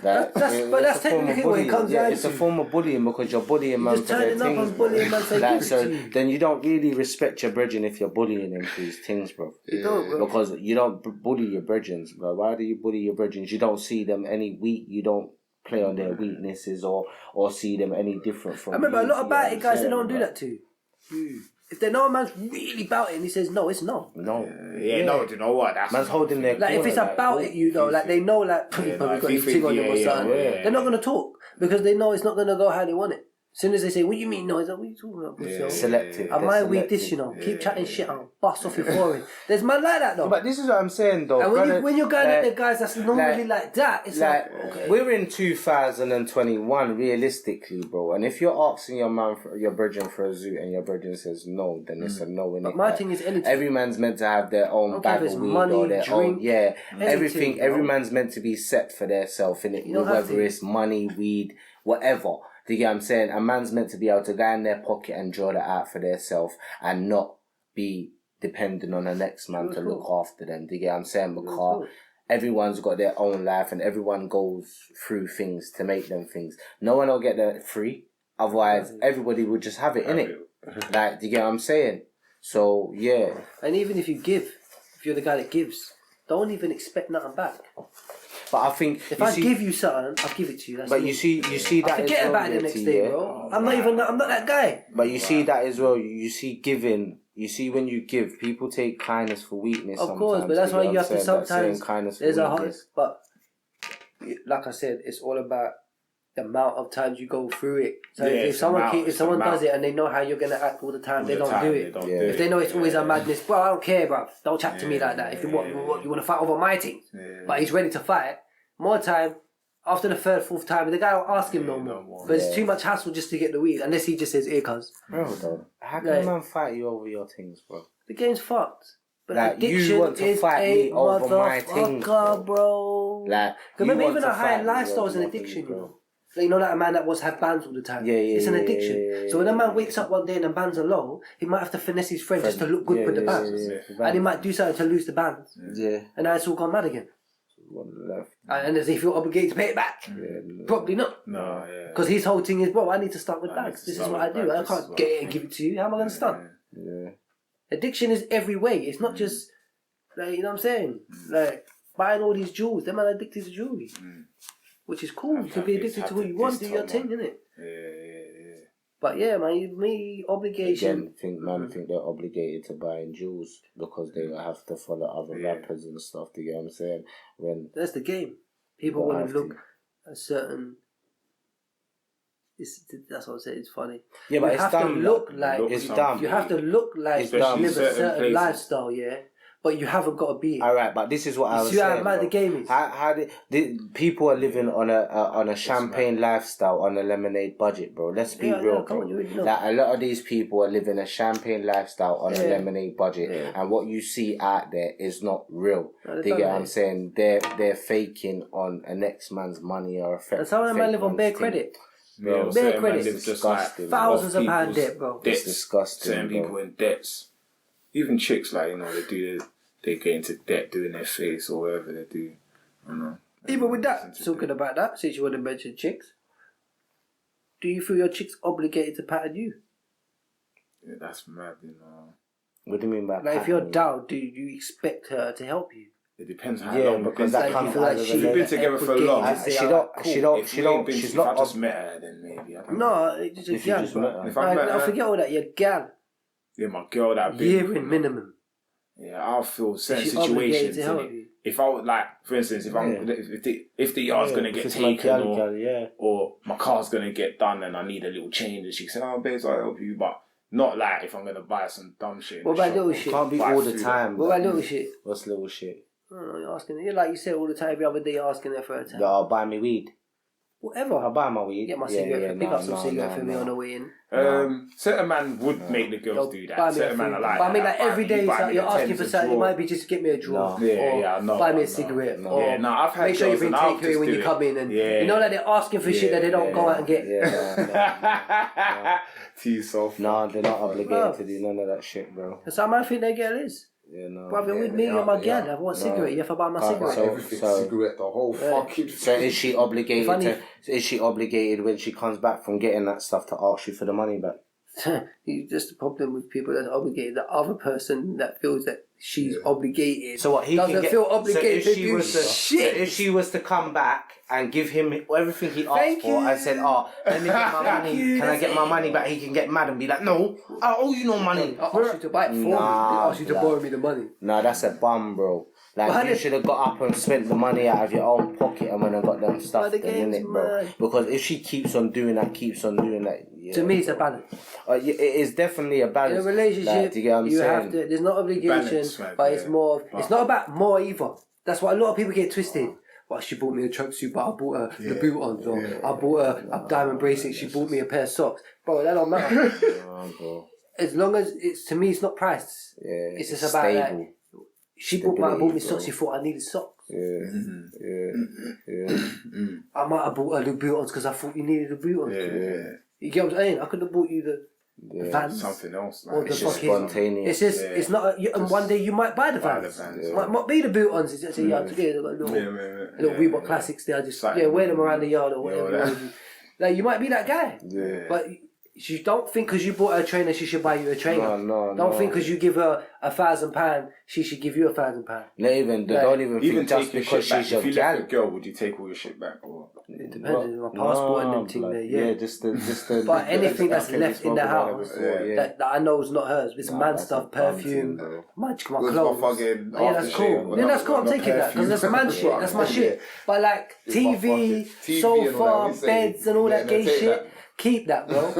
That's it's a technically form of what it comes bullying. down It's a to. form of bullying because you're bullying man just for their turning up things. and bullying man, say, Like, give it so to you. then you don't really respect your brethren if you're bullying them for these things, bro. You don't, bro. Because you don't bully your brethren, bro. Why do you bully your brethren? You don't see them any weak. You don't play on their weaknesses or see them any different from. I remember a you, lot of you know what about it I'm guys they saying, don't do bro? that to. If they know a man's really about it and he says no, it's no. No. Yeah, no, do you know what? That's Man's holding their Like if corner, it's about it, you know, like they know like Yeah, probably no, got if his you thing on think- them or yeah, something. yeah. They're not gonna talk because they know it's not gonna go how they want it. As soon as they say, "What do you mean no?" He's like, "What are you talking about, pussy?" Yeah. Selective. I They're might weed this, selective. you know. Keep chatting shit and bust off your forehead. There's man like that though. But this is what I'm saying, though. And brother, when you're going at the like- guys that's normally like that, it's like, okay. we're in 2021 realistically, bro, and if you're asking your man for your brethren for a zoo and your brethren says no, then it's a no. But my thing is anything. every man's meant to have their own Okay, bag if it's of weed money, or their drink, own anything, everything. bro. Every man's meant to be set for their self, innit? You don't have Whether to. it's money, weed, whatever. Do you get what I'm saying? A man's meant to be able to go in their pocket and draw that out for their self and not be dependent on the next man to look after them. Do you get what I'm saying? Because everyone's got their own life and everyone goes through things to make them things. No one will get that free. Otherwise, everybody would just have it, innit? Like, do you get what I'm saying? So, yeah. And even if you give, if you're the guy that gives, don't even expect nothing back. But I think if I give you something, I'll give it to you. That's but me. you see that. I forget about it the next day, bro. I'm not that guy. But you see that as well. You see giving. You see when you give, people take kindness for weakness. Of course, but that's why you have to sometimes. There's a hard, but like I said, it's all about the amount of times you go through it. So if someone does it and they know how you're gonna act all the time, they don't do it. If they know it's always a madness, bro, I don't care, bro. Don't chat to me like that. If you want to fight over my team, but he's ready to fight. More time after the third, fourth time, the guy won't ask him no more. But it's too much hassle just to get the weed, unless he just says, "Here comes." Bro, though, how can a man fight you over your things, bro? The game's fucked. But like, addiction you want to is fight me over my things, bro. Like, remember, even a high lifestyle is an addiction, you know. Like, you know that a man that had bands all the time. It's an addiction. So when a man wakes up one day and the bands are low, he might have to finesse his friend just to look good with the bands, and he might do something to lose the bands. And now it's all gone mad again. And as if you're obligated to pay it back. Probably not. No, because his whole thing is, bro, I need to start with bags. This is what I do. I can't get it and give it to you. How am I going to start? Addiction is every way. It's not just, like, you know what I'm saying? Like, buying all these jewels. Them are addicted to jewelry. Which is cool. You can be addicted to what you want. Do your thing, innit? Yeah. But yeah, man, me, obligation. Again, think they're obligated to buying jewels because they have to follow other rappers and stuff. Do you get what I'm saying? That's the game. People want to look a certain... That's what I'm saying. It's funny. Yeah, but you have to look like it's dumb. You have to look like you live a certain lifestyle, but you haven't got to be it. All right, but this is what I was saying. See how mad the game is. How did people are living on a champagne lifestyle on a lemonade budget, bro? Let's be real, bro. Like, a lot of these people are living a champagne lifestyle on a lemonade budget, and what you see out there is not real. Do you get what I'm saying? They're faking on a next man's money or a fake. That's how a man live on bare credit. Bro, bare credit, disgusting. Thousands of pound debt, bro. Debts, it's disgusting. Certain people in debts, even chicks, like, you know, they get into debt doing their face or whatever they do. I don't know. Even with that, talking about that, since you want to mention chicks, do you feel your chick's obligated to pattern you? Yeah, that's mad, you know. What do you mean by like, if you're down, do you expect her to help you? It depends how long, because that comes like she's been together for long. She's not. If I just met her, then maybe. I don't know. It's just a gal. If I met her, I forget all that. Your gal. Yeah, my girl that I've been. Year in minimum. Yeah, I'll feel certain situations. If I would, like, for instance, if the yard's gonna get taken or my car's gonna get done and I need a little change, and she said, "Oh, babes, I'll help you," but not like if I'm gonna buy some dumb shit. What about little shit? Can't be all the time. What about little shit? What's little shit? I don't know, you're asking. You're like you said all the time. The other day, you're asking her for a time. I'll buy me weed. Whatever. I'll buy my weed. Get my cigarette. Pick up some cigarette for me on the way in. Certain man would make the girls do that. Certain man are like. But I mean, like, every day you're asking for something. It might be just get me a draw. Or buy me a cigarette. Or I've had make sure you bring takeaway when you come in. And you know that they're asking for shit that they don't go out and get. Too soft. No, they're not obligated to do none of that shit, bro. That's how I think their girl is. Yeah, no. Brother, with me, you're my girl. I want a cigarette. You have to buy my cigarette. Everything, cigarette, the whole fucking. So is she obligated to? Is she obligated when she comes back from getting that stuff to ask you for the money back? Just the problem with people that are obligated. The other person that feels that she's obligated. So what he doesn't feel obligated to do shit. So if she was to come back and give him everything he asked for, and said, "Oh, let me get my money. Can I get my money back?" He can get mad and be like, "No, I owe you no money. I asked you to buy it for me. I asked you to borrow me the money." Nah, that's a bum, bro. Like, you should have got up and spent the money out of your own pocket and went and got them stuff in it, bro. Because if she keeps on doing that, to me, it's a balance. It is definitely a balance. In a relationship, you get what I'm saying? have to. There's no obligation, but it's more. It's not about more either. That's why a lot of people get twisted. Well, she bought me a tracksuit, but I bought her the boot on. Or I bought her a diamond bracelet. She bought me a pair of socks. Bro, that don't matter. As long as it's, to me, it's not priced. It's just about like, she bought me socks. She thought I needed socks. I might have bought her the boot ons because I thought you needed the boot ons. You get what I'm saying? I could have bought you the Vans, something else. Or it's just spontaneous. It's just it's not. And one day you might buy the Vans. Might not be the boot ons. It's just little Reebok classics. They are just wear them around the yard or whatever. Like, you might be that guy, but She don't think because you bought her a trainer, she should buy you a trainer. Don't think because you give her £1,000, she should give you £1,000. Not even. They don't even think just because she's your gal. If you left a girl, would you take all your shit back? Or? It depends on my passport and them thing there. Yeah, just the. But anything that's left in the house that I know is not hers. It's man stuff, perfume, my clothes. Yeah, that's cool. Yeah, that's cool. I'm taking that because that's man shit. That's my shit. But like TV, sofa, beds, and all that gay shit. Keep that, bro.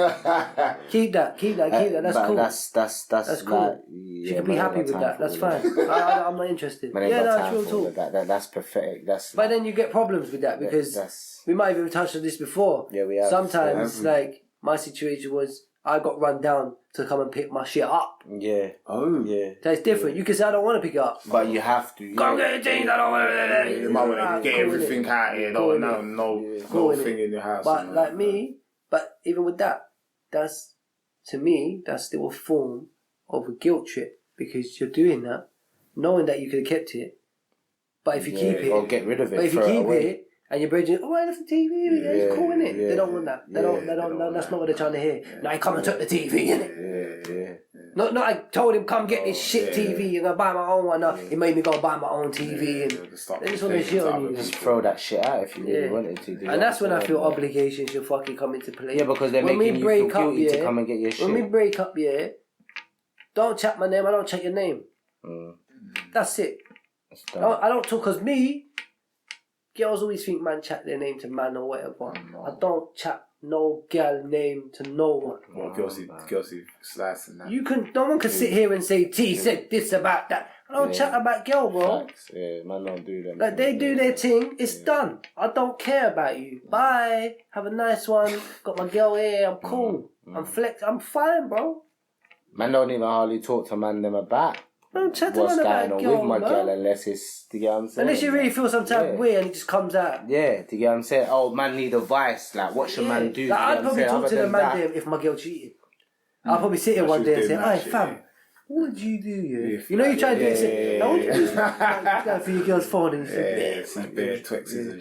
keep that. That's cool. That's cool. Like, she can be happy with that. That's fine. I'm not interested. Yeah, that's real talk. That's pathetic. But then you get problems with that because we might have even touched on this before. Yeah, we have. Sometimes, like my situation was, I got run down to come and pick my shit up. Yeah. Oh. Yeah. So it's different. You can say I don't want to pick it up, but you have to. Go get your things. I don't want to. You might want to get everything out here. No thing in your house. But like me. But even with that, to me, that's still a form of a guilt trip because you're doing that, knowing that you could have kept it. But if you keep it, or get rid of it. But if you keep it and you're bridging, I left the TV. It's cool, innit? They don't want that. They don't. That's not what they're trying to hear. Now he come and took the TV, innit? Yeah. Not I told him come get this shit TV and go buy my own one. No, he made me go buy my own TV and they just want to shit on you. Just throw that shit out if you really wanted to. And that's when I feel obligations should fucking come into play. Yeah, because they're making you feel guilty to come and get your shit. When we break up, don't chat my name. I don't check your name. That's it. I don't talk because girls always think man chat their name to man or whatever. I don't chat no girl name to no one. Well, girls slicing that. No one can sit here and say T said this about that. I don't chat about girl, bro. Facts. Yeah, man don't do that. Like they do their thing, it's done. I don't care about you. Bye. Have a nice one. Got my girl here. I'm cool. I'm fine, bro. Man don't even hardly talk to man them about what's going on with my girl unless it's, do you get what I'm saying? Unless you really feel some type of way and it just comes out. Yeah, do you get what I'm saying? Oh, man need advice. Like, what should man do? Like, I'd probably talk to the man there if my girl cheated. I'll probably sit here one day and say, hey fam, what did you do? You know you try to do it. Now what did you do? Like, for your girl's phone and you say,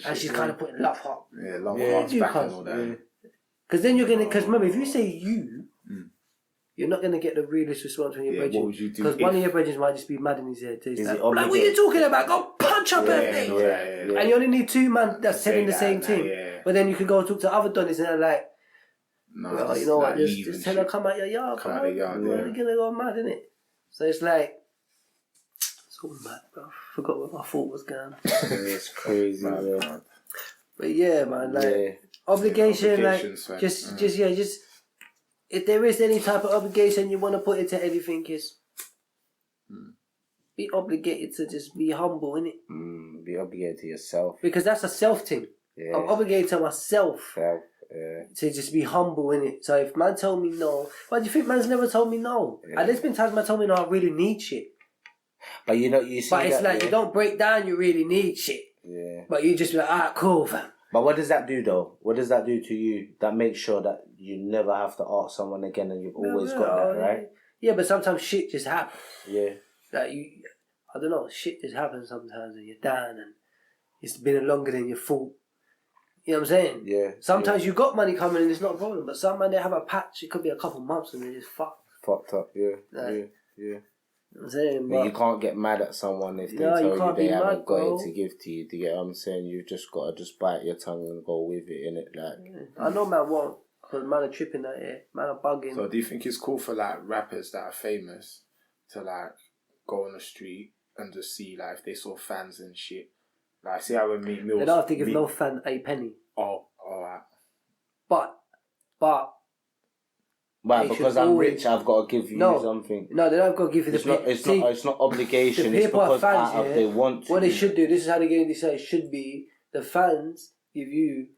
and she's kind of putting love heart. Yeah, love hearts back and all that. Because then you're gonna, because remember, if you say you, you're not going to get the realest response from your brethren. What would you do? Because one of your brethren might just be mad in his head. Like, what are you talking about? Go punch up everything. Yeah. And you only need two man that's saying the same thing. Yeah. But then you can go talk to other Donnies and they're like, no, you know what, just tell her come out your yard. Come out the yard, You're going to go mad, innit? So it's like, it's all mad, bro. Forgot what my thought was going. It's crazy, man. But yeah, man, like, obligation, like, just, if there is any type of obligation you want to put into anything, is be obligated to just be humble, innit? Be obligated to yourself. Because that's a self thing. Yeah. I'm obligated to myself to just be humble, innit? So if man told me no, why do you think man's never told me no? Yeah. And there's been times man told me no, I really need shit. But you see but it's like you don't break down, you really need shit. Yeah. But you just be like, alright, cool, fam. But what does that do though? What does that do to you? That makes sure that you never have to ask someone again and you've always got that, right? Yeah, but sometimes shit just happens. Yeah. Like I don't know, shit just happens sometimes and you're down and it's been longer than you thought. You know what I'm saying? Yeah. Sometimes you got money coming and it's not a problem, but some man they have a patch, it could be a couple months and they're just fucked up, yeah. Like, yeah. You know what I'm saying? But you can't get mad at someone if they tell you they haven't got it to give to you. Do you get what I'm saying? You've just got to just bite your tongue and go with it, innit? Like, I know man won't, because man are tripping out here. Man are bugging. So do you think it's cool for like rappers that are famous to like go on the street and just see like if they saw fans and shit? Like see how when Meek Mill's... They don't have to give no fan a penny. Oh, alright. But Right, because I'm rich, I've got to give you something. No, they don't got to give you the... It's not obligation. The people are fans, they want to. What they should do, this is how they get in this, it should be, the fans give you,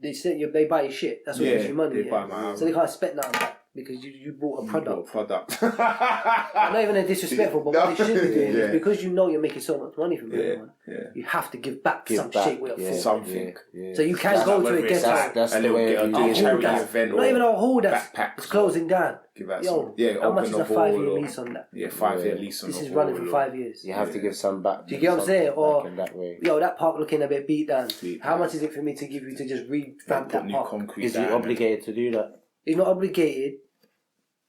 they buy your shit. That's what gives you money. Buy my album. So they can't expect nothing back because you bought a product. Not even a disrespectful, but what they should be doing is because you know you're making so much money from everyone, you have to give back some shit with a something. So you can go to a guest house. That's the way a charity event. Not even a hall that's closing down. Yo, how much is a 5-year lease on that? Yeah, 5-year lease on that. This is running for 5 years. You have to give some back. Do you get what I'm saying? Or, that that park looking a bit beat down. How much is it for me to give you to just revamp that park? Is he obligated to do that? He's not obligated,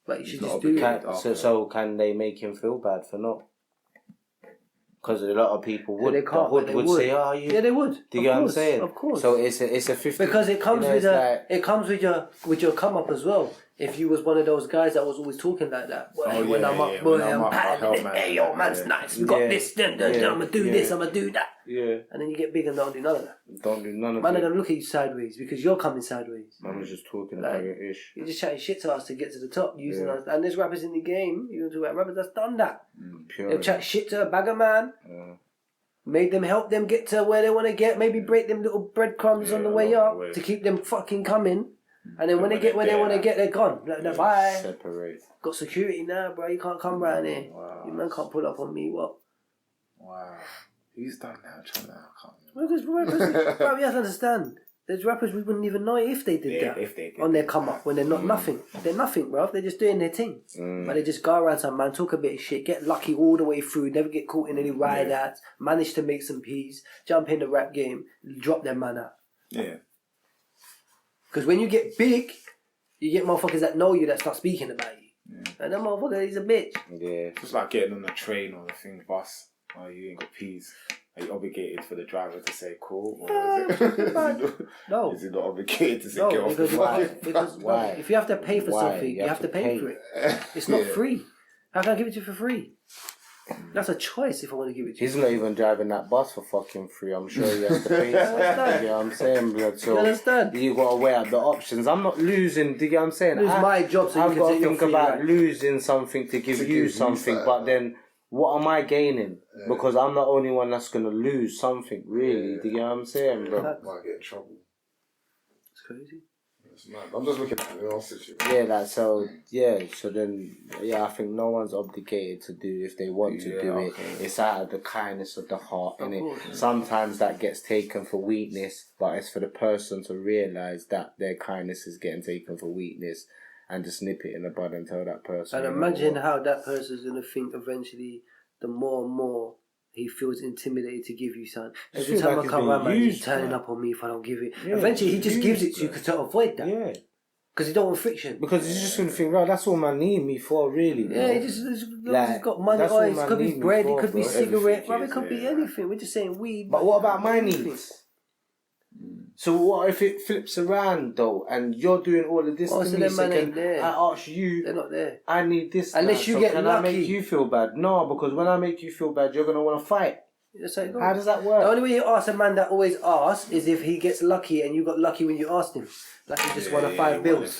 but he should just do it. So can they make him feel bad for not? Because a lot of people would. They can't, would say, "Oh, you." Yeah, they would. Do you get what I'm saying? Of course. So it's a 50. Because it comes it comes with your come up as well. If you was one of those guys that was always talking like that, when I'm up, I'm patting, hey, yo, man's nice. We got this, I'm gonna do this, I'm gonna do that. Yeah. And then you get big and don't do none of that. Don't do none of Man, it. are gonna look at you sideways because you're coming sideways. Man was just talking about your ish. You're just chatting shit to us to get to the top using us. And there's rappers in the game, you talk about rappers that's done that. They'll chat shit to a bagger man. Made them help them get to where they want to get. Maybe break them little breadcrumbs on the way up to keep them fucking coming. And then when they get where they want to get, they're gone. Like, bye. Separate. Got security now, bro. You can't come round here. Wow. You man can't pull up on me. What? Wow. Who's done that? I can't remember. Well, there's rappers, bro, you have to understand. There's rappers we wouldn't even know if they did that. If they did. On their come up when they're not nothing. They're nothing, bro. They're just doing their thing. But they just go around some man, talk a bit of shit, get lucky all the way through, never get caught in any riot acts, manage to make some peas, jump in the rap game, drop their man out. Yeah. Because when you get big, you get motherfuckers that know you that start speaking about you. And that motherfucker, he's a bitch. Yeah. It's like getting on a train or a thing bus. Oh, you ain't got peas. Are you obligated for the driver to say cool? Or is it, No. Is it not obligated to say No, get off the bus? because Why? if you have to pay for Why? something, you have to pay for it. It's not free. How can I give it to you for free? That's a choice if I want to give it to you. He's not even driving that bus for fucking free. I'm sure he has to pay. You know what I'm saying, blood? So You understand? you got to weigh up the options. I'm not losing. Do you get what I'm saying? Lose my job so I've you got can to take your think free about ride. losing something to give you something, but then what am I gaining? Because I'm the only one that's going to lose something, really. Do you get what I'm saying, bro? Might get in trouble. It's crazy. It's mad. I'm just looking at the situation. Yeah, like, so then, I think no one's obligated to do if they want to do it. It's out of the kindness of the heart, innit? Sometimes that gets taken for weakness, but it's for the person to realise that their kindness is getting taken for weakness and just nip it in the bud and tell that person. And imagine how that person's going to think eventually, the more and more he feels intimidated to give you something. Every time I come around, man, he's turning up on me if I don't give it. Yeah, eventually, he just gives it to you to avoid that. Yeah. Because he don't want friction. Because he's just going to think, right, that's all man need me for, really. Bro. Yeah, he's got money. that's Oh, all it man could be need me bread, for, it could be bro. cigarette, bro, it Everything could be anything. We're just saying weed. But what about my anything. needs? So what if it flips around though, and you're doing all of this Oh, to so me? them man So ain't there. I ask you, They're not there. I need this. Unless now, you so get can I lucky. make you feel bad? No, because when I make you feel bad, you're gonna want to fight. That's how it goes. How does that The work? only way you ask a man that always asks is if he gets lucky and you got lucky when you asked him. Like he just won a $5 bills.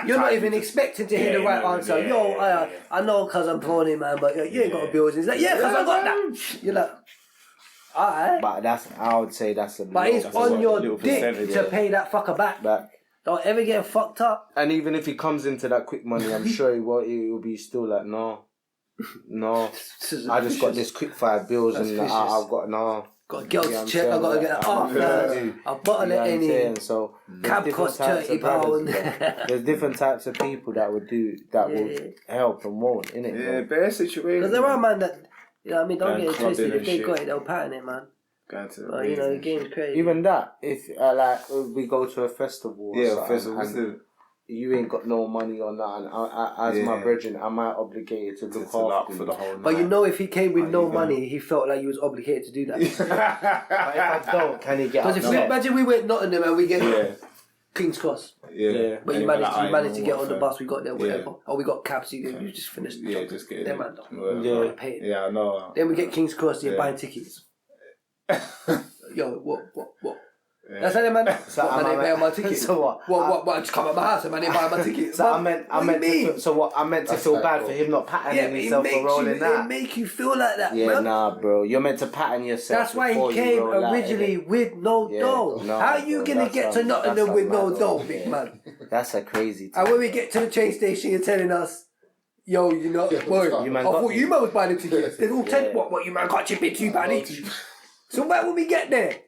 You're not even expecting to hear the right answer. I know because I'm prawny, man, but you ain't got a bills. He's like, yeah, because I got that. You're like, alright. But I would say that's a. But it's on your dick percentage, to pay that fucker back. Don't ever get fucked up. And even if he comes into that quick money, I'm sure he will be still like, no, I just got this quick $5 bills and I've got Got girls to check. I got to get that up. I'll bottle it any. So cab costs £30. There's different types of people that would will help and won't, innit? Yeah, bare situation. Because there are man that, you know what I mean, don't get it clubbing twisted. If and they shit. got it, they'll pattern it, man. Going to the But, you know, the game's crazy. Even that, if like we go to a festival, or festival. and you ain't got no money or nothing. As my brethren, am I obligated to look after for the whole night? But you know, if he came with no money, he felt like he was obligated to do that. But if I don't, can he get? Because if imagine we went Nottingham and we get King's Cross. Yeah. But you managed to get on the bus, we got there, whatever. Or we got cabs, you just finished. Yeah, just get it. Them man don't pay it. Yeah, I know. Then we get King's Cross, you're buying tickets. Yo, what? Yeah. That's how they man. So what, man, they buy my ticket. So what? What? Just come at my house and man, they buy my ticket. So I meant to feel bad for him not patterning himself for rolling that. It make you feel like that, yeah, man. nah, bro. You're meant to pattern yourself. That's why he came originally with no dough. How are you gonna get to Nottingham with no dough, big man? That's a crazy. And when we get to the train station, you're telling us, yo, you know, boy, I thought you man was buying the tickets. There's all 10. What you man can't chip in £2 each. So where will we get there?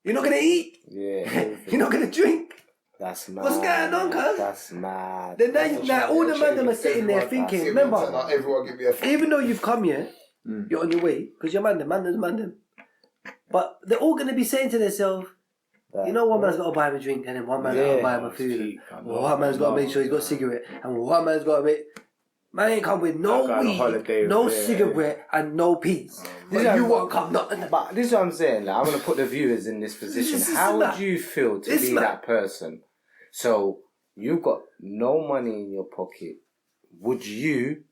You're not gonna eat. Yeah. You're not gonna drink. That's mad. What's going on, cuz? That's mad. Then now all the men them are sitting there thinking, remember, everyone give me a even though you've come here, you're on your way, because you're man them. But they're all gonna be saying to themselves, You know, one man's got to buy him a drink, and then one man's got to buy him a food. One man's got to make sure he's got a cigarette, and one man's got to make. Man ain't come with no weed, no cigarette, and no peas. But you won't come nothing. But this is what I'm saying. Like, I'm gonna put the viewers in this position. How would you feel to be that person? So you've got no money in your pocket. Would you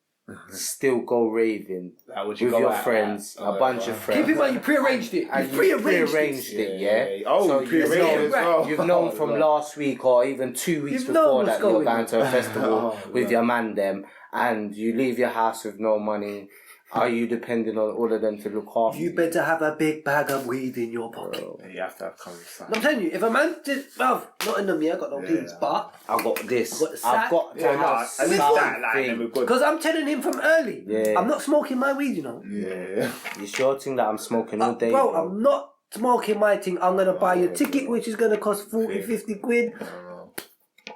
still go raving with your friends, a bunch of friends? Keep in mind, you prearranged it. And you prearranged it, yeah? Oh, so prearranged as well. You've known from last week or even 2 weeks before that you're going to a festival with your man them, and you leave your house with no money. Are you depending on all of them to look after you? You better have a big bag of weed in your pocket. You have to have common sense. I'm telling you, if a man did, well, not in me, I got no peas, but I've got this. I've got the I've got to have something. Because I'm telling him from early. Yeah. I'm not smoking my weed, you know. Yeah. You sure thing that I'm smoking all day? Bro, I'm not smoking my thing. I'm going to buy you a ticket, which is going to cost 40, 50 quid.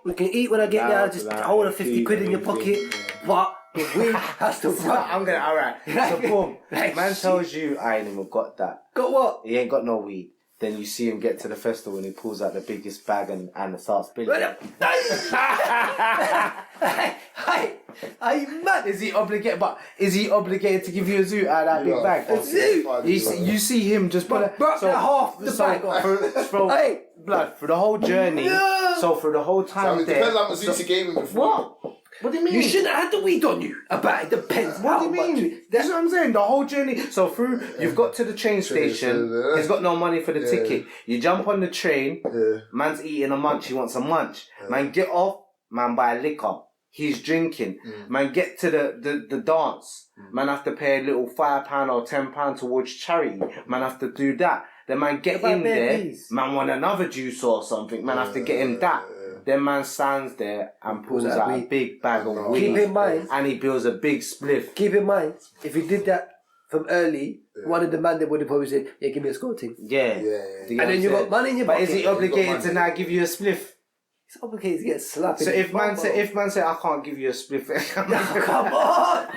We can eat when I get there. Just hold a 50 quid in your pocket. But the weed has to run. I'm gonna, alright. So boom, man tells you I ain't even got that. Got what? He ain't got no weed. Then you see him get to the festival and he pulls out the biggest bag and starts billing. Hey, are you mad? Is he obligated? But is he obligated to give you a zoot out of that big bag? A zoot? You see him just put half the bag off. Hey, blood for the whole journey. No. So for the whole time So it depends how much zoot he gave him before. What do you mean? You shouldn't have had the weed on you. About it depends. What do you mean? That's what I'm saying. The whole journey. So through, you've got to the train station. He's got no money for the ticket. You jump on the train. Man's eating a munch. He wants a munch. Man, get off. Man, buy a liquor. He's drinking. Man, get to the dance. Man, have to pay a little £5 or £10 towards charity. Man, have to do that. Then man, get in there. Bees? Man, want another juice or something. Man, have to get him that. Then man stands there and pulls out a big bag of weed. Keep in mind. And he builds a big spliff. Keep in mind, if he did that from early, one of the man that would have probably said, yeah, give me a scoring. Yeah. And then you got money in your But pocket. is he obligated to now give you a spliff? He's obligated to get slapped. So if man say I can't give you a spliff, come on!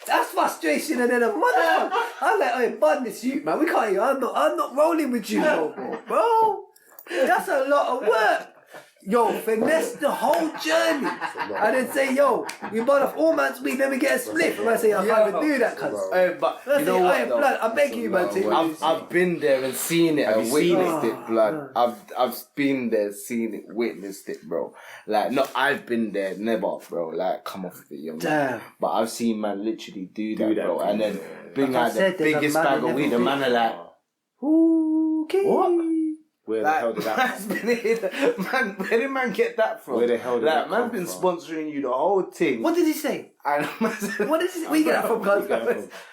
That's frustration and then a mother. I'm like, hey, bun this you, man. We can't. I'm not rolling with you no more, bro. That's a lot of work. Yo, finesse the whole journey. And then say, yo, we bought off all man's weed, then we get a split. And I say, I can't even do that, cuz. But you know what, though? Blood, I beg you, man. I've been there and seen it and witnessed it, blood. I've been there, seen it, witnessed it, bro. Like, no, I've been there, never, bro. Like, come off the young man. But I've seen man literally do that, bro. And then bring out the biggest bag of weed, and man are like, okay. What? Where the hell did that from? Man, where did man get that from? Where the hell did that come man's been sponsoring you the whole thing. What did he say? And What is it? Where you get that from, guys?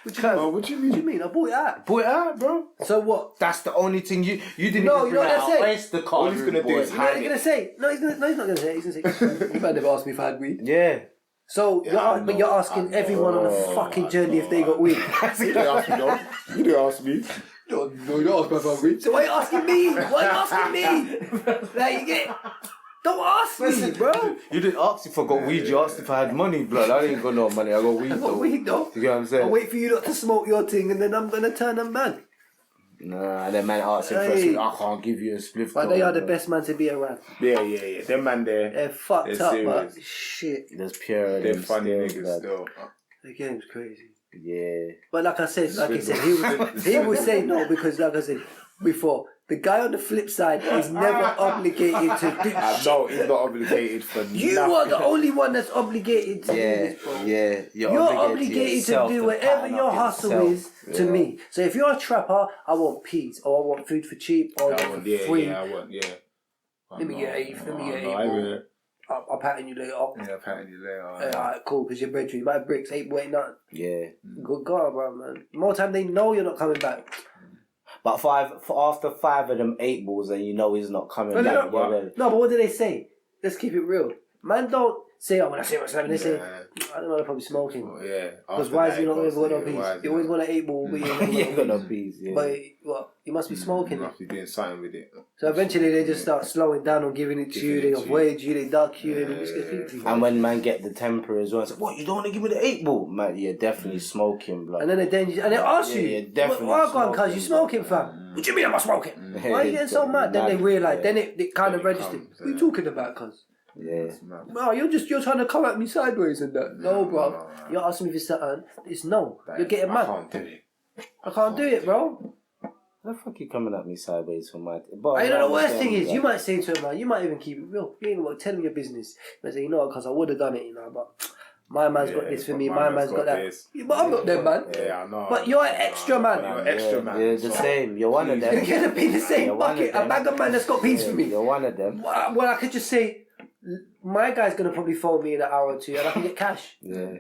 What do you mean? What do you mean? I bought it out. Bought it out, bro. So what? That's the only thing you didn't. No, even you know what bring I out. say? The card. All he's gonna do is You know what hide he's it. gonna say? No, he's not gonna say. He's gonna say, you might never asked me if I had weed. Yeah. So you're asking everyone on the fucking journey if they got weed. You didn't ask me, no. You didn't ask me. No, you don't ask me if I'm weed. So why are you asking me? Why are you asking me? Like you get. Don't ask me, bro. You didn't ask if I got weed. You asked if I had money, blood. I ain't got no money. I got weed. I got weed though. You get what I'm saying? I'll wait for you not to smoke your thing, and then I'm gonna turn them man. Nah, and then man asks him first. I can't give you a spliff. But they are the best man to be around. Yeah. Them man there. They're fucked They're up, serious. but shit. There's pure. They're funny still, niggas blood. still. The game's crazy. Yeah. But like I said, he would say no because, like I said before, the guy on the flip side is never obligated to do No, he's not obligated for You nothing. are the only one that's obligated to do this, bro. Yeah. You're obligated to do whatever your hustle is to me. So if you're a trapper, I want peas, or I want food for cheap, or I want for free. Let me get eight. Let me get eight. I'll pattern you later. Yeah, pattern you later. Alright, cool, because you're brethren. My bricks, 8 boy, nothing. Yeah. Good God, bro, man. More time they know you're not coming back. But after 5 of them 8 balls, and you know he's not coming back. No, but what do they say? Let's keep it real. Man, don't say, oh, when I say what's happening, they say, I don't know, they're probably smoking. Yeah. Because why is he not going to go no peas? You always want an 8 ball, but you ain't got no peas, yeah. But what? You must be smoking. You must be doing something with it. So eventually they just start slowing down on giving it to you, they avoid you, they duck you, and they just get to you. And when man get the temper as well, it's like, what, you don't want to give me the 8 ball? Man, you're definitely smoking, blood. And then they ask you, you're definitely well, cuz you smoking, fam? What do you mean I'm not smoking? Why are you getting so mad? Then they realise, then it kind of registered. What are you talking about, cuz? Yeah. Bro, you're trying to come at me sideways and that. No, bro. You're asking me if it's something. It's no. You're getting mad. I can't do it, bro. What the fuck you coming at me sideways for my... But I know the worst thing is, you might say to him, man, you might even keep it real. You ain't what, tell him your business. You might say, you know what, because I would have done it, you know, but my man's got this for me, my man's got that. Yeah, but I'm not them, man. Yeah, I know. But you're an extra man. You're an extra man. You're the same. You're one of them. You're going to be the same bucket. A bag of man that's got peace for me. You're one of them. Well, I could just say, my guy's going to probably phone me in an hour or two and I can get cash. Yeah.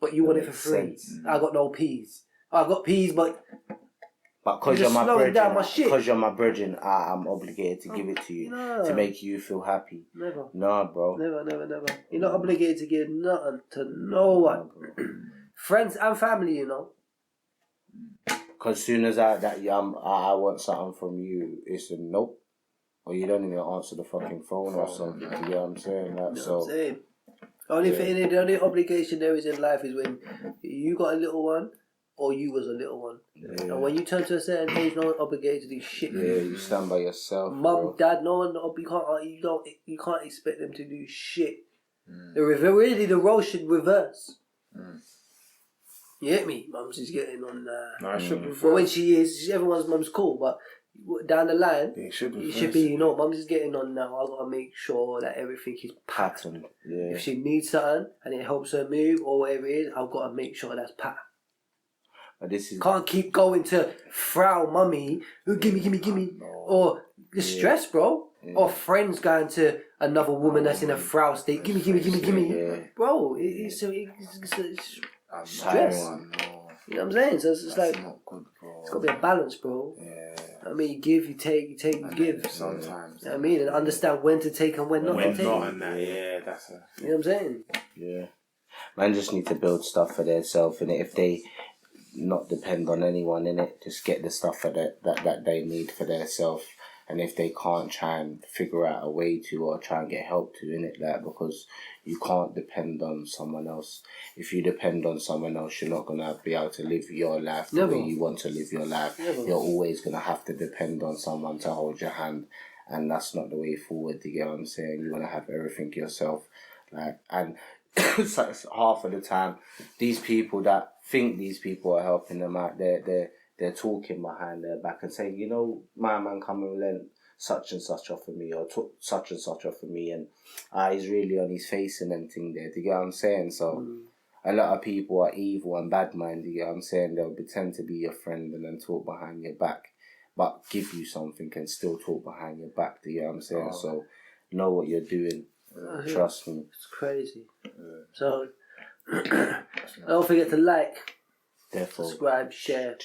But you want it for free. I got no peas. I got peas, but because you're my brethren, I'm obligated to give it to you to make you feel happy. Never. Nah, bro. Never. You're not obligated to give nothing to no one. Friends and family, you know. Because as soon as I want something from you, it's a nope. Or you don't even answer the fucking phone or something. You know what I'm saying? Like, you know what I'm saying? The only obligation there is in life is when you got a little one or you was a little one. Yeah. And when you turn to a certain age, no one's obligated to do shit. Yeah, you stand by yourself. Mum, dad, no one. You can't expect them to do shit. Really, the role should reverse. You get me? Mum's just getting on. No, it should be. But when she is, everyone's mum's cool. But down the line, it should be. You know, mum's just getting on now. I gotta make sure that everything is patterned. Yeah. If she needs something and it helps her move or whatever it is, I've got to make sure that's patterned. Can't keep going to Frau Mummy, gimme, or the stress, bro. Yeah. Or friends going to another woman that's in a Frau state, gimme. Yeah. Bro, it's stress. You know what I'm saying? So it's like, not good, bro. It's got to be a balance, bro. Yeah. I mean, you give, you take, you give. Sometimes. You know what I mean? And understand when to take and when not to take. Not and that, yeah, that's a... You know what I'm saying? Yeah. Man just need to build stuff for themselves, and if they not depend on anyone in it, just get the stuff for that they need for themselves. And if they can't, try and figure out a way to, or try and get help to in it, that, because you can't depend on someone else. If you depend on someone else, you're not gonna be able to live your life the way you want to live your life. You're always gonna have to depend on someone to hold your hand, and that's not the way forward. You get what I'm saying? You wanna have everything yourself, like, and half of the time, these people that think these people are helping them out, they're talking behind their back and saying, you know, my man come and lent such and such off of me, or took such and such off of me, and he's really on his face and everything there. Do you get what I'm saying? So a lot of people are evil and bad minded. You get what I'm saying? They'll pretend to be your friend and then talk behind your back, but give you something and still talk behind your back. Do you get what I'm saying? So know what you're doing. Trust me. It's crazy. So don't forget to like, subscribe, share,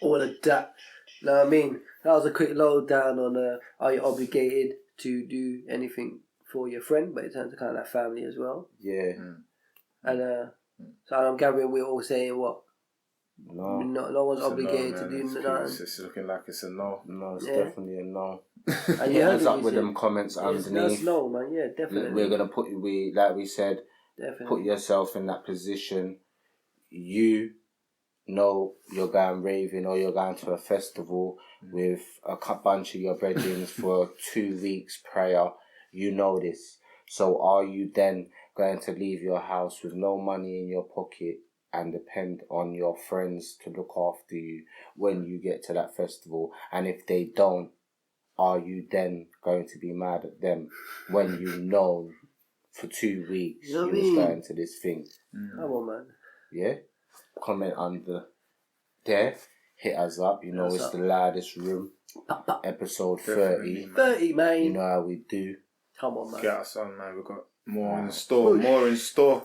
all of that. You know what I mean? That was a quick lowdown on are you obligated to do anything for your friend, but it turns to kind of like family as well. Yeah. And so I'm gathering we're all saying what? No. No one's obligated to do nothing. It's looking like it's a no. No, it's definitely a no. And you heard up with them comments underneath. That's no, man. Yeah, definitely. We're gonna put you. Like we said, put yourself in that position. You know you're going raving, or you're going to a festival with a bunch of your brethren for 2 weeks prior. You know this. So are you then going to leave your house with no money in your pocket and depend on your friends to look after you when you get to that festival? And if they don't, are you then going to be mad at them when you know for 2 weeks you was going to this thing? Come on, man. Yeah? Comment under there. Hit us up. You know it's the Loudest Room. Episode 30. 30, man. You know how we do. Come on, man. Get us on, man. We've got more in store.